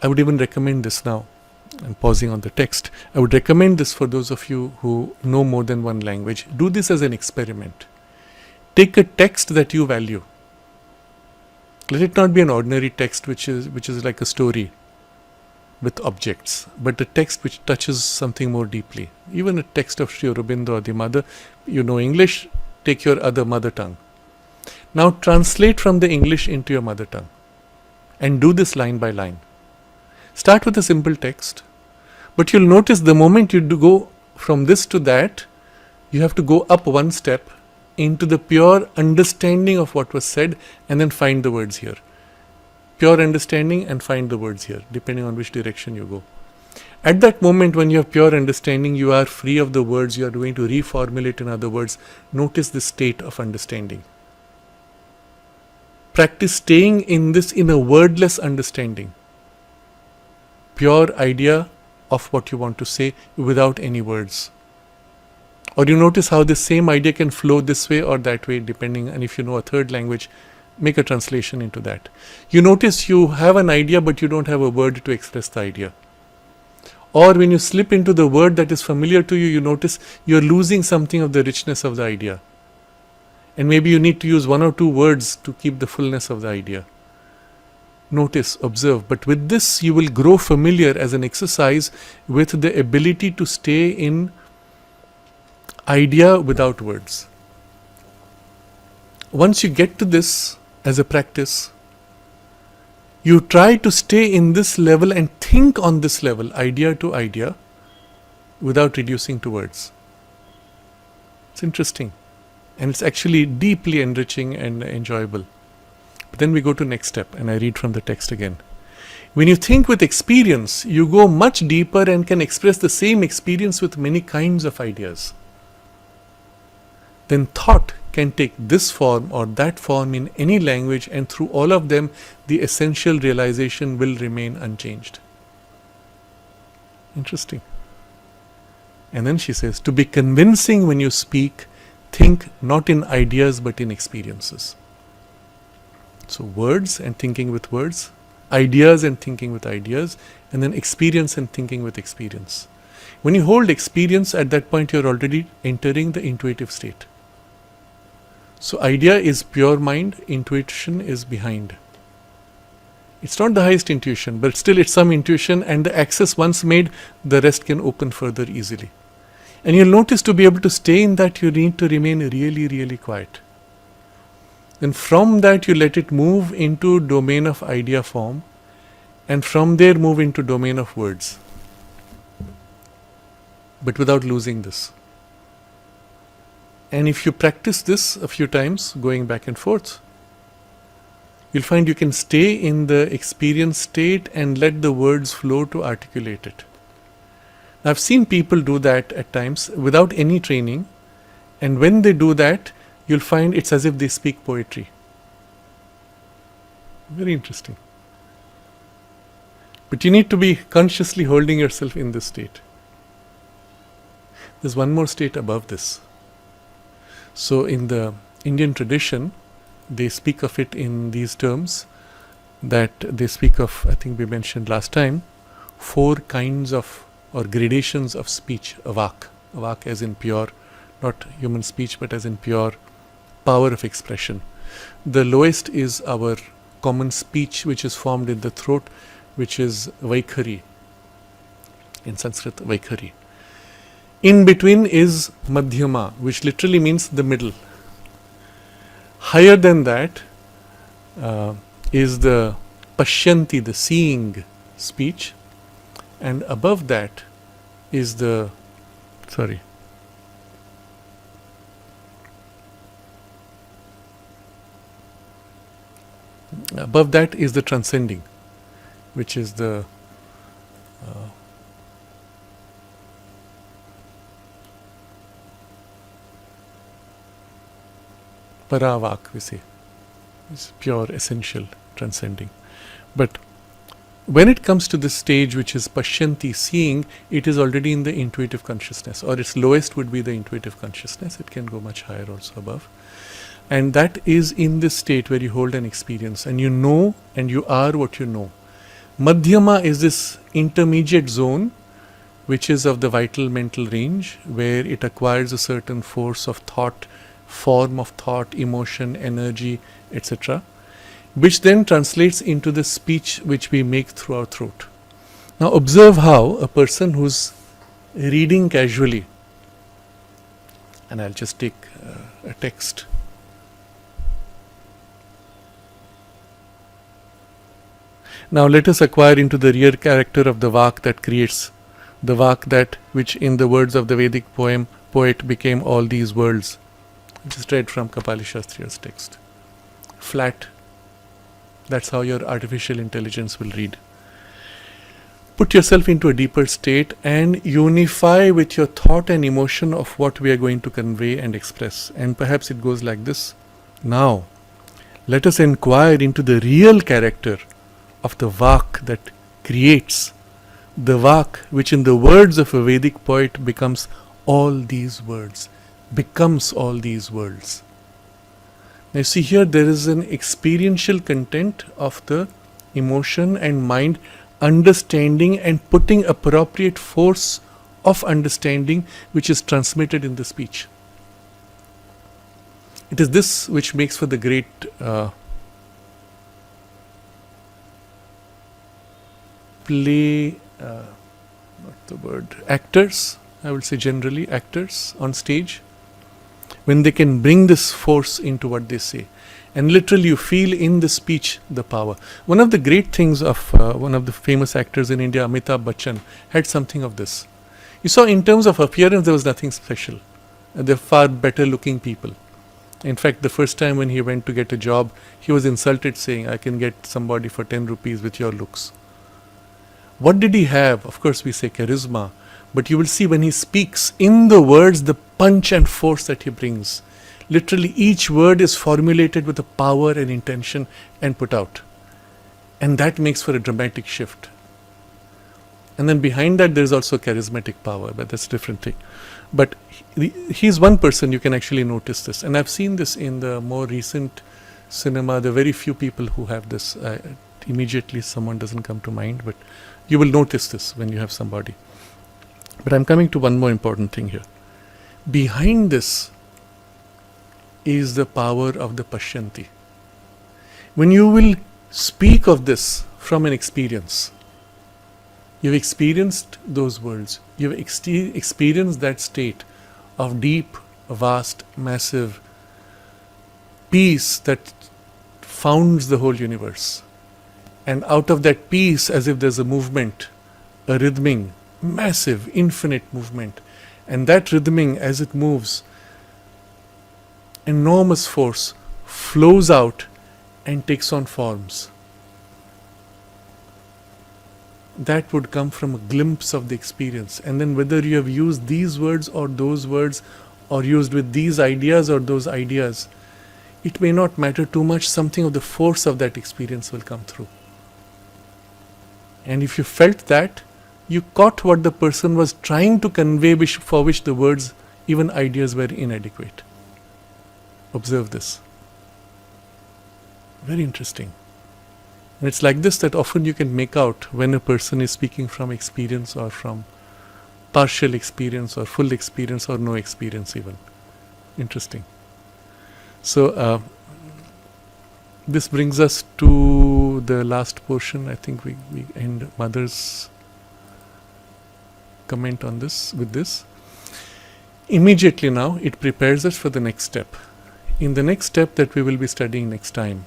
I would even recommend this now. I'm pausing on the text. I would recommend this for those of you who know more than one language. Do this as an experiment. Take a text that you value. Let it not be an ordinary text which is like a story with objects, but a text which touches something more deeply. Even a text of Sri Aurobindo or the Mother, you know English, take your other mother tongue. Now translate from the English into your mother tongue and do this line by line. Start with a simple text, but you'll notice the moment you do go from this to that, you have to go up one step into the pure understanding of what was said and then find the words here. Pure understanding and find the words here, depending on which direction you go. At that moment when you have pure understanding, you are free of the words, you are going to reformulate in other words. Notice this state of understanding. Practice staying in this in a wordless understanding. Pure idea of what you want to say without any words. Or you notice how this same idea can flow this way or that way, depending, and if you know a third language, make a translation into that. You notice you have an idea but you don't have a word to express the idea. Or when you slip into the word that is familiar to you, you notice you're losing something of the richness of the idea. And maybe you need to use one or two words to keep the fullness of the idea. Notice, observe, but with this you will grow familiar as an exercise with the ability to stay in idea without words. Once you get to this as a practice, you try to stay in this level and think on this level, idea to idea, without reducing to words. It's interesting. And it's actually deeply enriching and enjoyable. But then we go to next step, and I read from the text again. When you think with experience, you go much deeper and can express the same experience with many kinds of ideas. Then thought can take this form or that form in any language, and through all of them, the essential realization will remain unchanged. Interesting. And then she says, to be convincing when you speak, think not in ideas but in experiences. So words and thinking with words, ideas and thinking with ideas, and then experience and thinking with experience. When you hold experience, at that point you're already entering the intuitive state. So idea is pure mind, intuition is behind. It's not the highest intuition, but still it's some intuition, and the access once made, the rest can open further easily. And you'll notice to be able to stay in that, you need to remain really, really quiet. Then from that you let it move into domain of idea form, and from there move into domain of words. But without losing this. And if you practice this a few times, going back and forth, you'll find you can stay in the experience state and let the words flow to articulate it. I've seen people do that at times without any training, and when they do that, you'll find it's as if they speak poetry. Very interesting. But you need to be consciously holding yourself in this state. There's one more state above this. So in the Indian tradition, they speak of it in these terms, that they speak of, I think we mentioned last time, 4 kinds of or gradations of speech, avak. Avak as in pure, not human speech, but as in pure power of expression. The lowest is our common speech, which is formed in the throat, which is Vaikhari. In Sanskrit, Vaikhari. In between is Madhyama, which literally means the middle. Higher than that is the Pashyanti, the seeing speech, and above that is the, above that is the transcending, which is the Paravak, we say. It's pure, essential, transcending. But when it comes to this stage, which is Pashyanti, seeing, it is already in the intuitive consciousness, or its lowest would be the intuitive consciousness. It can go much higher also above. And that is in this state where you hold an experience and you know and you are what you know. Madhyama is this intermediate zone, which is of the vital mental range, where it acquires a certain force of thought, form of thought, emotion, energy, etc., which then translates into the speech which we make through our throat. Now observe how a person who's reading casually, and I'll just take a text. Now let us acquire into the real character of the Vak that creates, the Vak that which in the words of the Vedic poet became all these worlds. Just read from Kapali Shastriya's text. Flat. That's how your artificial intelligence will read. Put yourself into a deeper state and unify with your thought and emotion of what we are going to convey and express. And perhaps it goes like this. Now, let us inquire into the real character of the Vak that creates, the Vak which in the words of a Vedic poet becomes all these words, becomes all these worlds. Now see here, there is an experiential content of the emotion and mind understanding and putting appropriate force of understanding which is transmitted in the speech. It is this which makes for the great actors, I would say generally actors on stage, when they can bring this force into what they say. And literally you feel in the speech the power. One of the great things of one of the famous actors in India, Amitabh Bachchan, had something of this. You saw in terms of appearance, there was nothing special. They're far better looking people. In fact, the first time when he went to get a job, he was insulted saying, I can get somebody for 10 rupees with your looks. What did he have? Of course, we say charisma. But you will see when he speaks, in the words, the punch and force that he brings. Literally, each word is formulated with a power and intention and put out. And that makes for a dramatic shift. And then behind that, there's also charismatic power, but that's a different thing. But he's one person you can actually notice this. And I've seen this in the more recent cinema. There are very few people who have this. Immediately, someone doesn't come to mind, but you will notice this when you have somebody. But I'm coming to one more important thing here. Behind this is the power of the Pashyanti. When you will speak of this from an experience, you've experienced those worlds. You've experienced that state of deep, vast, massive peace that founds the whole universe. And out of that peace, as if there's a movement, a rhythming, massive, infinite movement. And that rhythming, as it moves, enormous force flows out and takes on forms. That would come from a glimpse of the experience. And then whether you have used these words or those words, or used with these ideas or those ideas, it may not matter too much. Something of the force of that experience will come through. And if you felt that, you caught what the person was trying to convey, for which the words, even ideas, were inadequate. Observe this. Very interesting. And it's like this that often you can make out when a person is speaking from experience or from partial experience or full experience or no experience even. Interesting. So this brings us to the last portion. I think we end Mother's comment on this with this. Immediately now it prepares us for the next step. In the next step that we will be studying next time,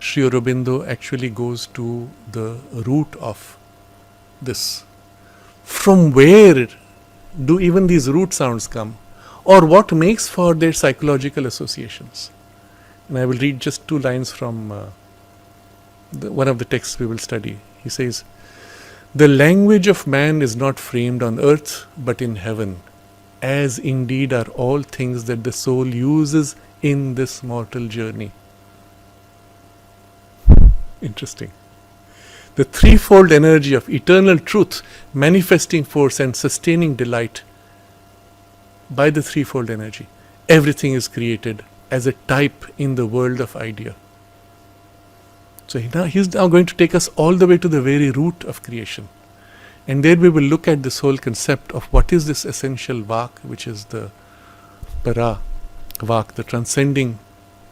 Sri Aurobindo actually goes to the root of this. From where do even these root sounds come? Or what makes for their psychological associations? And I will read just 2 lines from one of the texts we will study. He says, "The language of man is not framed on earth but in heaven, as indeed are all things that the soul uses in this mortal journey." Interesting. The threefold energy of eternal truth, manifesting force and sustaining delight. By the threefold energy, everything is created as a type in the world of idea. So he's now going to take us all the way to the very root of creation. And there we will look at this whole concept of what is this essential Vak, which is the Para Vak, the transcending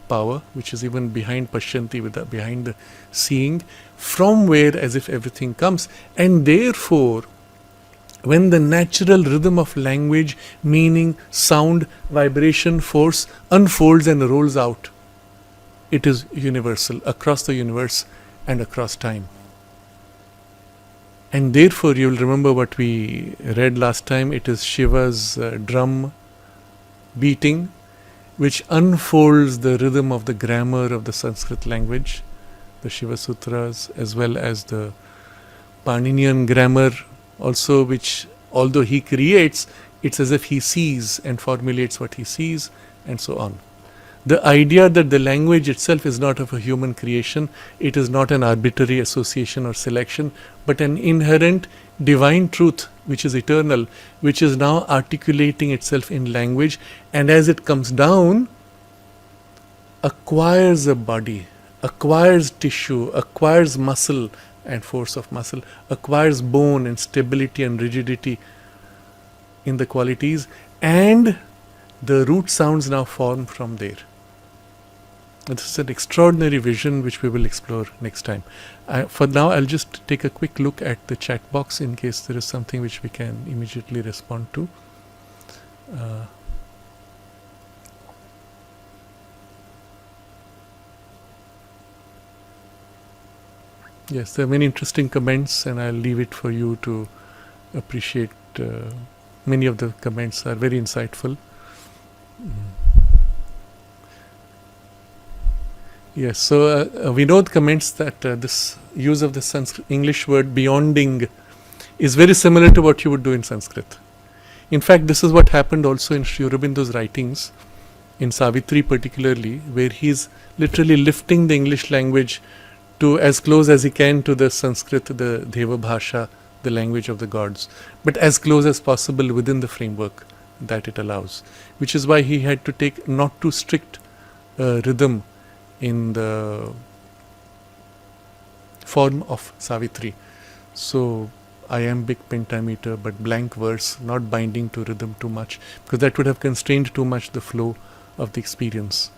power, which is even behind Pashyanti, behind the seeing, from where as if everything comes. And therefore, when the natural rhythm of language, meaning, sound, vibration, force unfolds and rolls out, it is universal, across the universe and across time. And therefore, you will remember what we read last time. It is Shiva's drum beating, which unfolds the rhythm of the grammar of the Sanskrit language, the Shiva Sutras, as well as the Paninian grammar also, which although he creates, it's as if he sees and formulates what he sees, and so on. The idea that the language itself is not of a human creation, it is not an arbitrary association or selection, but an inherent divine truth which is eternal, which is now articulating itself in language, and as it comes down, acquires a body, acquires tissue, acquires muscle and force of muscle, acquires bone and stability and rigidity in the qualities, and the root sounds now form from there. This is an extraordinary vision which we will explore next time. For now, I'll just take a quick look at the chat box in case there is something which we can immediately respond to. Yes, there are many interesting comments, and I'll leave it for you to appreciate many of the comments are very insightful. Yes, so Vinod comments that this use of the Sanskrit English word beyonding is very similar to what you would do in Sanskrit. In fact, this is what happened also in Sri Aurobindo's writings, in Savitri particularly, where he's literally lifting the English language to as close as he can to the Sanskrit, the Deva Bhasha, the language of the gods, but as close as possible within the framework that it allows, which is why he had to take not too strict rhythm in the form of Savitri. So iambic pentameter, but blank verse, not binding to rhythm too much, because that would have constrained too much the flow of the experience.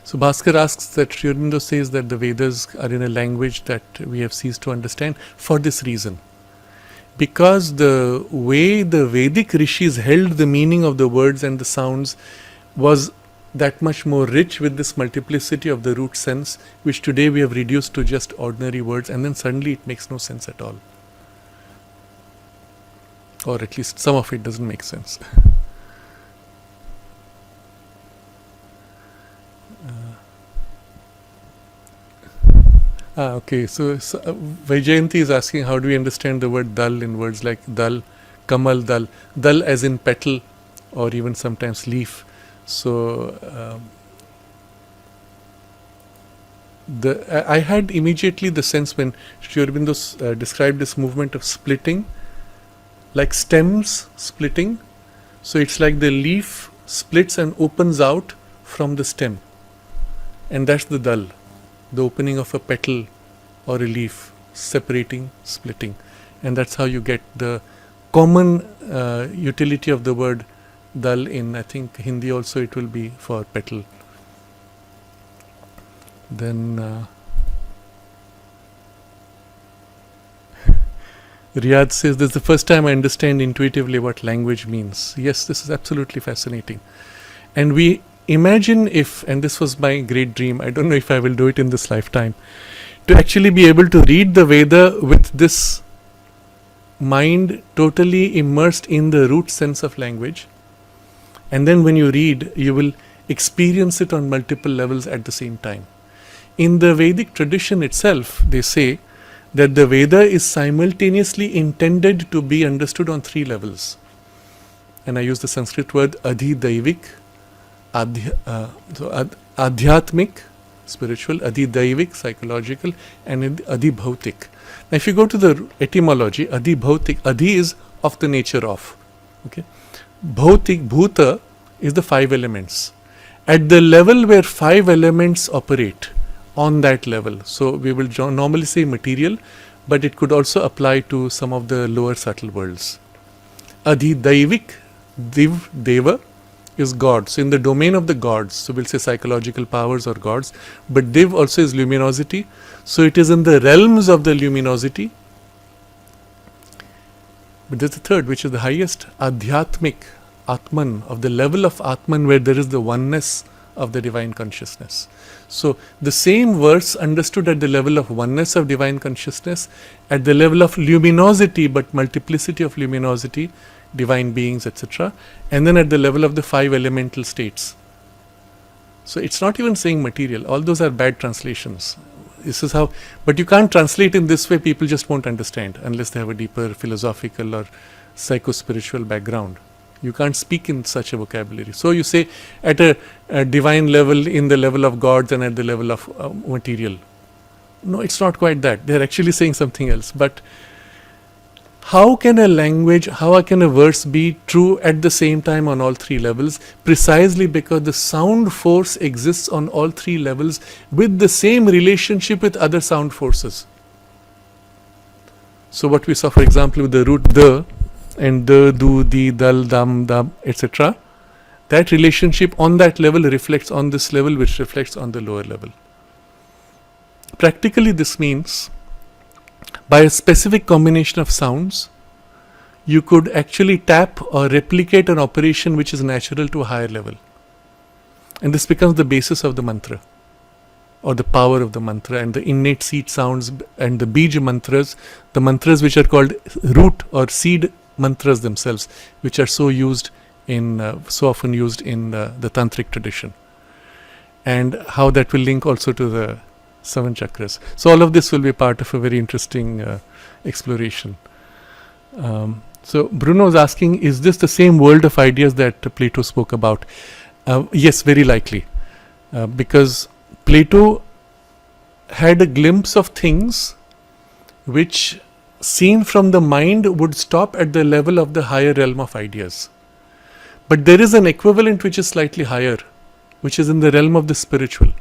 So Bhaskar asks that Sri Aurobindo says that the Vedas are in a language that we have ceased to understand for this reason. Because the way the Vedic rishis held the meaning of the words and the sounds was that much more rich with this multiplicity of the root sense, which today we have reduced to just ordinary words, and then suddenly it makes no sense at all. Or at least some of it doesn't make sense. Okay, so Vaijayanti is asking, how do we understand the word dal in words like dal, kamal dal, dal as in petal or even sometimes leaf. So I had immediately the sense when Sri Aurobindo described this movement of splitting, like stems splitting. So it's like the leaf splits and opens out from the stem, and that's the dal, the opening of a petal or a leaf, separating, splitting. And that's how you get the common utility of the word dal in, I think, Hindi also it will be for petal. Then Riyadh says, this is the first time I understand intuitively what language means. Yes, this is absolutely fascinating. And we imagine if, and this was my great dream, I don't know if I will do it in this lifetime, to actually be able to read the Veda with this mind totally immersed in the root sense of language. And then when you read, you will experience it on multiple levels at the same time. In the Vedic tradition itself, they say that the Veda is simultaneously intended to be understood on three levels. And I use the Sanskrit word adhidaivik, adhyatmic, spiritual, adhidaivik, psychological, and adhibhautik. Now if you go to the etymology, adhibhautik, adhi is of the nature of. Okay, bhautik, bhuta, is the five elements. At the level where five elements operate, on that level, so we will normally say material, but it could also apply to some of the lower subtle worlds. Adhidaivik, div, deva, is God. So in the domain of the gods, so we'll say psychological powers or gods, but div also is luminosity. So it is in the realms of the luminosity. But there's the third, which is the highest, adhyatmic, Atman, of the level of Atman where there is the oneness of the divine consciousness. So the same verse understood at the level of oneness of divine consciousness, at the level of luminosity but multiplicity of luminosity, divine beings, etc., and then at the level of the five elemental states. So it's not even saying material, all those are bad translations. This is how, but you can't translate in this way, people just won't understand unless they have a deeper philosophical or psycho-spiritual background. You can't speak in such a vocabulary. So you say at a divine level, in the level of gods, and at the level of material. No, it's not quite that. They're actually saying something else. But how can a language, how can a verse be true at the same time on all three levels? Precisely because the sound force exists on all three levels with the same relationship with other sound forces. So what we saw, for example, with the root the, and the, du, di, dal, dam, dam, etc., that relationship on that level reflects on this level, which reflects on the lower level. Practically, this means by a specific combination of sounds, you could actually tap or replicate an operation which is natural to a higher level. And this becomes the basis of the mantra. or the power of the mantra, and the innate seed sounds and the bija mantras, the mantras which are called root or seed mantras themselves, which are so often used in the tantric tradition, and how that will link also to the 7 chakras. So all of this will be part of a very interesting exploration. So Bruno is asking, is this the same world of ideas that Plato spoke about? Yes, very likely, because Plato had a glimpse of things which, seen from the mind, would stop at the level of the higher realm of ideas. But there is an equivalent which is slightly higher, which is in the realm of the spiritual.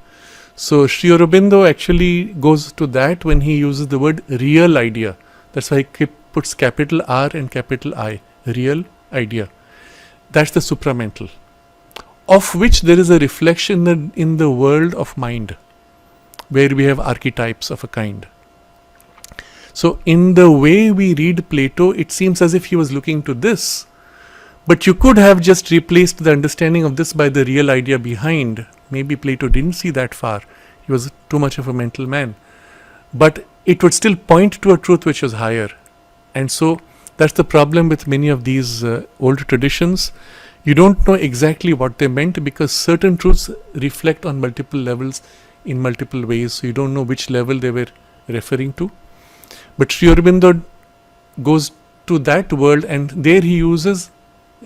So Sri Aurobindo actually goes to that when he uses the word real idea. That's why he puts capital R and capital I, real idea. That's the supramental, of which there is a reflection in the world of mind, where we have archetypes of a kind. So in the way we read Plato, it seems as if he was looking to this, but you could have just replaced the understanding of this by the real idea behind. Maybe Plato didn't see that far. He was too much of a mental man. But it would still point to a truth which was higher. And so that's the problem with many of these old traditions. You don't know exactly what they meant, because certain truths reflect on multiple levels in multiple ways. So you don't know which level they were referring to. But Sri Aurobindo goes to that world, and there he uses,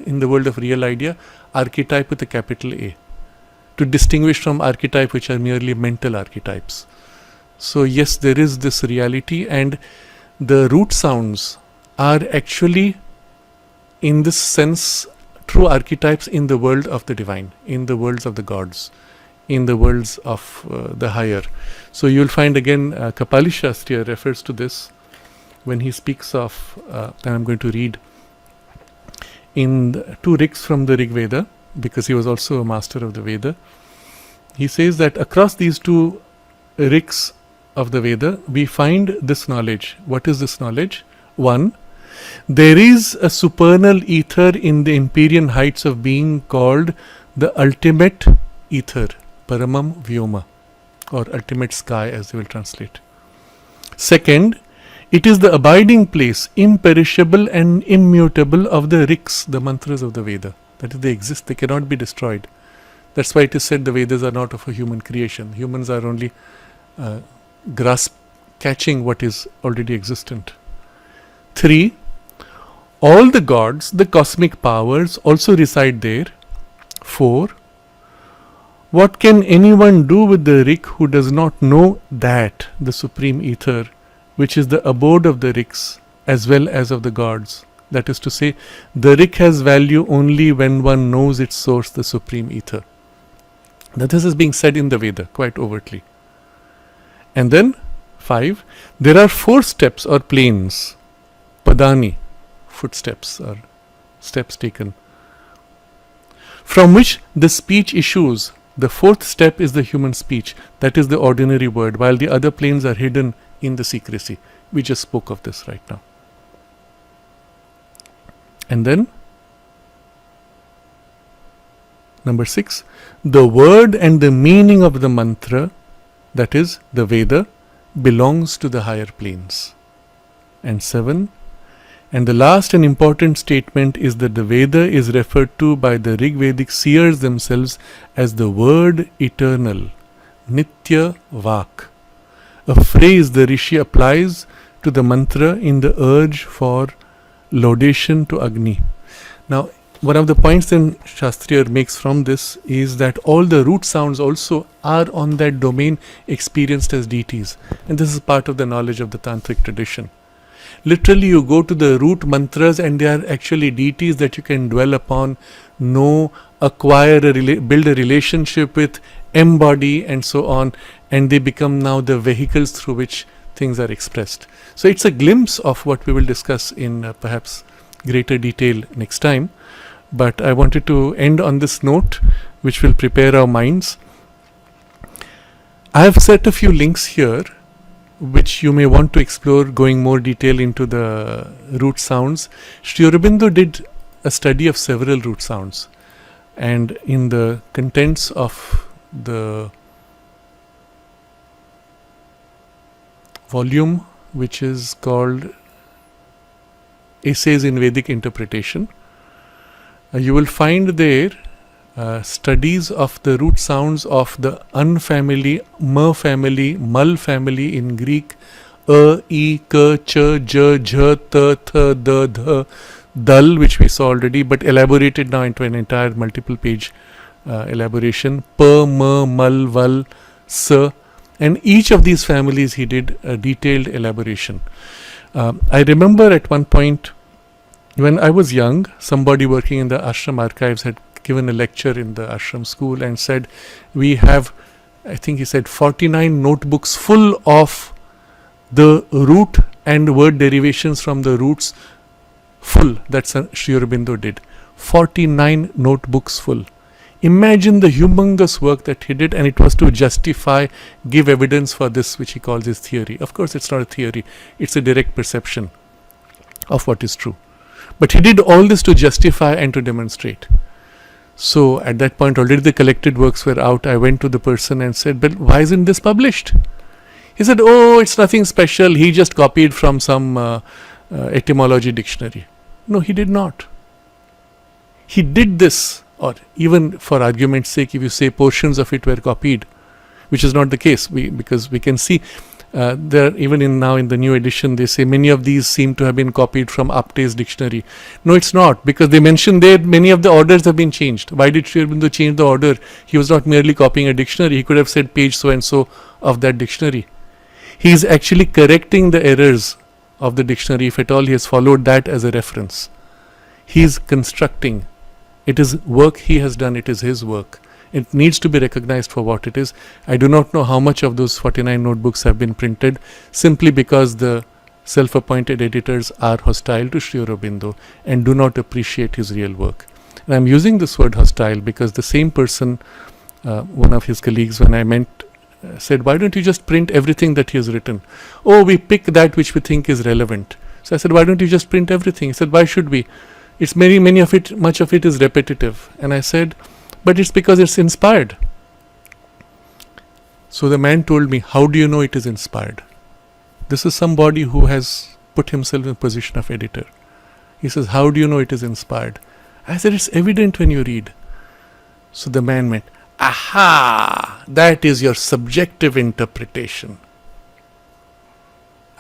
in the world of real idea, archetype with a capital A, to distinguish from archetype which are merely mental archetypes. So yes, there is this reality, and the root sounds are actually, in this sense, true archetypes in the world of the divine, in the worlds of the gods, in the worlds of the higher. So you'll find again Kapali Shastriya refers to this when he speaks of, and I'm going to read in 2 rigs from the Rig Veda, because he was also a master of the Veda. He says that across these 2 rigs of the Veda, we find this knowledge. What is this knowledge? 1. There is a supernal ether in the empyrean heights of being called the ultimate ether, Paramam Vyoma, or ultimate sky as they will translate. 2nd, it is the abiding place, imperishable and immutable, of the riks, the mantras of the Veda. That is, they exist, they cannot be destroyed. That's why it is said the Vedas are not of a human creation. Humans are only catching what is already existent. 3. All the gods, the cosmic powers, also reside there. 4. What can anyone do with the rik who does not know that, the supreme ether, which is the abode of the riks as well as of the gods? That is to say, the rik has value only when one knows its source, the supreme ether. Now this is being said in the Veda quite overtly. And then 5, there are 4 steps or planes, padani, footsteps or steps taken, from which the speech issues. The 4th step is the human speech, that is the ordinary word, while the other planes are hidden in the secrecy. We just spoke of this right now. And then number 6, the word and the meaning of the mantra, that is the Veda, belongs to the higher planes. And 7, and the last and important statement is that the Veda is referred to by the Rig Vedic seers themselves as the word eternal, Nitya Vak, a phrase the Rishi applies to the mantra in the urge for laudation to Agni. Now, one of the points then Shastriya makes from this is that all the root sounds also are on that domain experienced as deities. And this is part of the knowledge of the tantric tradition. Literally, you go to the root mantras and they are actually deities that you can dwell upon, know, acquire, build a relationship with, embody, and so on. And they become now the vehicles through which things are expressed. So it's a glimpse of what we will discuss in perhaps greater detail next time. But I wanted to end on this note, which will prepare our minds. I have set a few links here, which you may want to explore, going more detail into the root sounds. Sri Aurobindo did a study of several root sounds, and in the contents of the volume which is called Essays in Vedic Interpretation. You will find there studies of the root sounds of the Un family, M family, Mal family in Greek, E, K, Ch, J, Jh, T, Th, D, Dh, Dal, which we saw already, but elaborated now into an entire multiple page elaboration, P, M, Mal, Val, S, and each of these families he did a detailed elaboration. I remember at one point when I was young, somebody working in the ashram archives had given a lecture in the ashram school and said, we have, I think he said, 49 notebooks full of the root and word derivations from the roots full. That's Sri Aurobindo did. 49 notebooks full. Imagine the humongous work that he did, and it was to justify, give evidence for this, which he calls his theory. Of course, it's not a theory, it's a direct perception of what is true. But he did all this to justify and to demonstrate. So at that point, already the collected works were out. I went to the person and said, but why isn't this published? He said, oh, it's nothing special. He just copied from some etymology dictionary. No, he did not. He did this, or even for argument's sake, if you say portions of it were copied, which is not the case, because we can see there, even in the new edition, they say many of these seem to have been copied from Apte's dictionary. No, it's not, because they mention there many of the orders have been changed. Why did Sri Aurobindo change the order? He was not merely copying a dictionary. He could have said page so and so of that dictionary. He is actually correcting the errors of the dictionary, if at all he has followed that as a reference. He is constructing. It is work he has done. It is his work. It needs to be recognized for what it is. I do not know how much of those 49 notebooks have been printed, simply because the self-appointed editors are hostile to Sri Aurobindo and do not appreciate his real work. And I am using this word hostile because the same person, one of his colleagues, when I meant, said, why don't you just print everything that he has written? Oh, we pick that which we think is relevant. So I said, why don't you just print everything? He said, why should we? It's much of it is repetitive. And I said, but it's because it's inspired. So the man told me, how do you know it is inspired? This is somebody who has put himself in a position of editor. He says, how do you know it is inspired? I said, it's evident when you read. So the man went, aha, that is your subjective interpretation.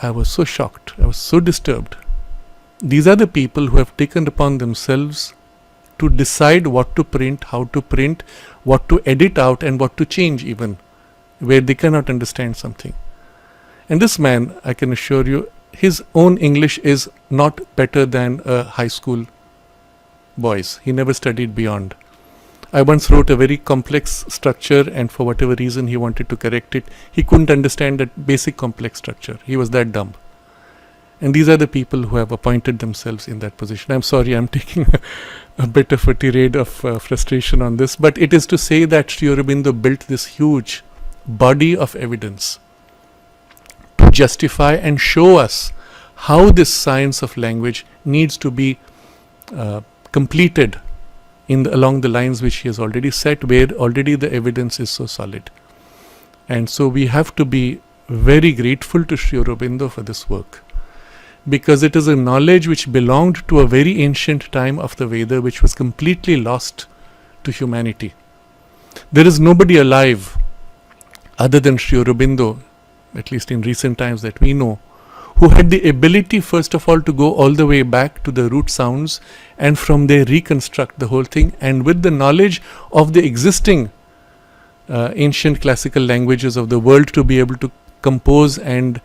I was so shocked. I was so disturbed. These are the people who have taken upon themselves to decide what to print, how to print, what to edit out, and what to change even, where they cannot understand something. And this man, I can assure you, his own English is not better than a high school boy's. He never studied beyond. I once wrote a very complex structure, and for whatever reason he wanted to correct it, he couldn't understand that basic complex structure. He was that dumb. And these are the people who have appointed themselves in that position. I'm sorry, I'm taking a bit of a tirade of frustration on this, but it is to say that Sri Aurobindo built this huge body of evidence to justify and show us how this science of language needs to be completed along the lines which he has already set, where already the evidence is so solid. And so we have to be very grateful to Sri Aurobindo for this work, because it is a knowledge which belonged to a very ancient time of the Veda, which was completely lost to humanity. There is nobody alive other than Sri Aurobindo, at least in recent times that we know, who had the ability, first of all, to go all the way back to the root sounds and from there reconstruct the whole thing, and with the knowledge of the existing ancient classical languages of the world, to be able to compose and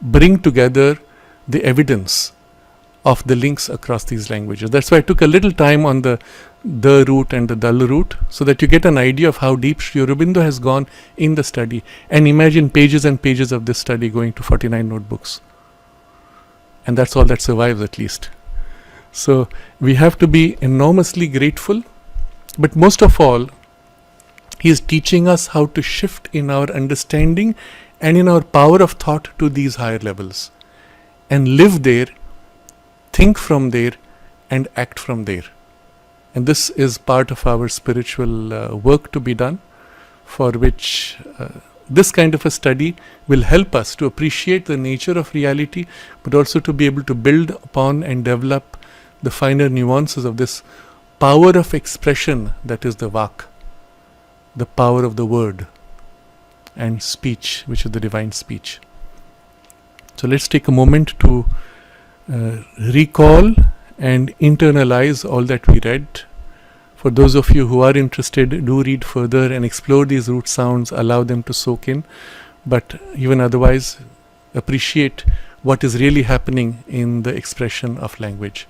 bring together the evidence of the links across these languages. That's why I took a little time on the root and the dal root, so that you get an idea of how deep Sri Aurobindo has gone in the study. And imagine pages and pages of this study going to 49 notebooks. And that's all that survives, at least. So we have to be enormously grateful, but most of all, he is teaching us how to shift in our understanding and in our power of thought to these higher levels, and live there, think from there, and act from there. And this is part of our spiritual work to be done, for which this kind of a study will help us to appreciate the nature of reality, but also to be able to build upon and develop the finer nuances of this power of expression that is the vak, the power of the word, and speech, which is the divine speech. So let's take a moment to recall and internalize all that we read. For those of you who are interested, do read further and explore these root sounds, allow them to soak in. But even otherwise, appreciate what is really happening in the expression of language.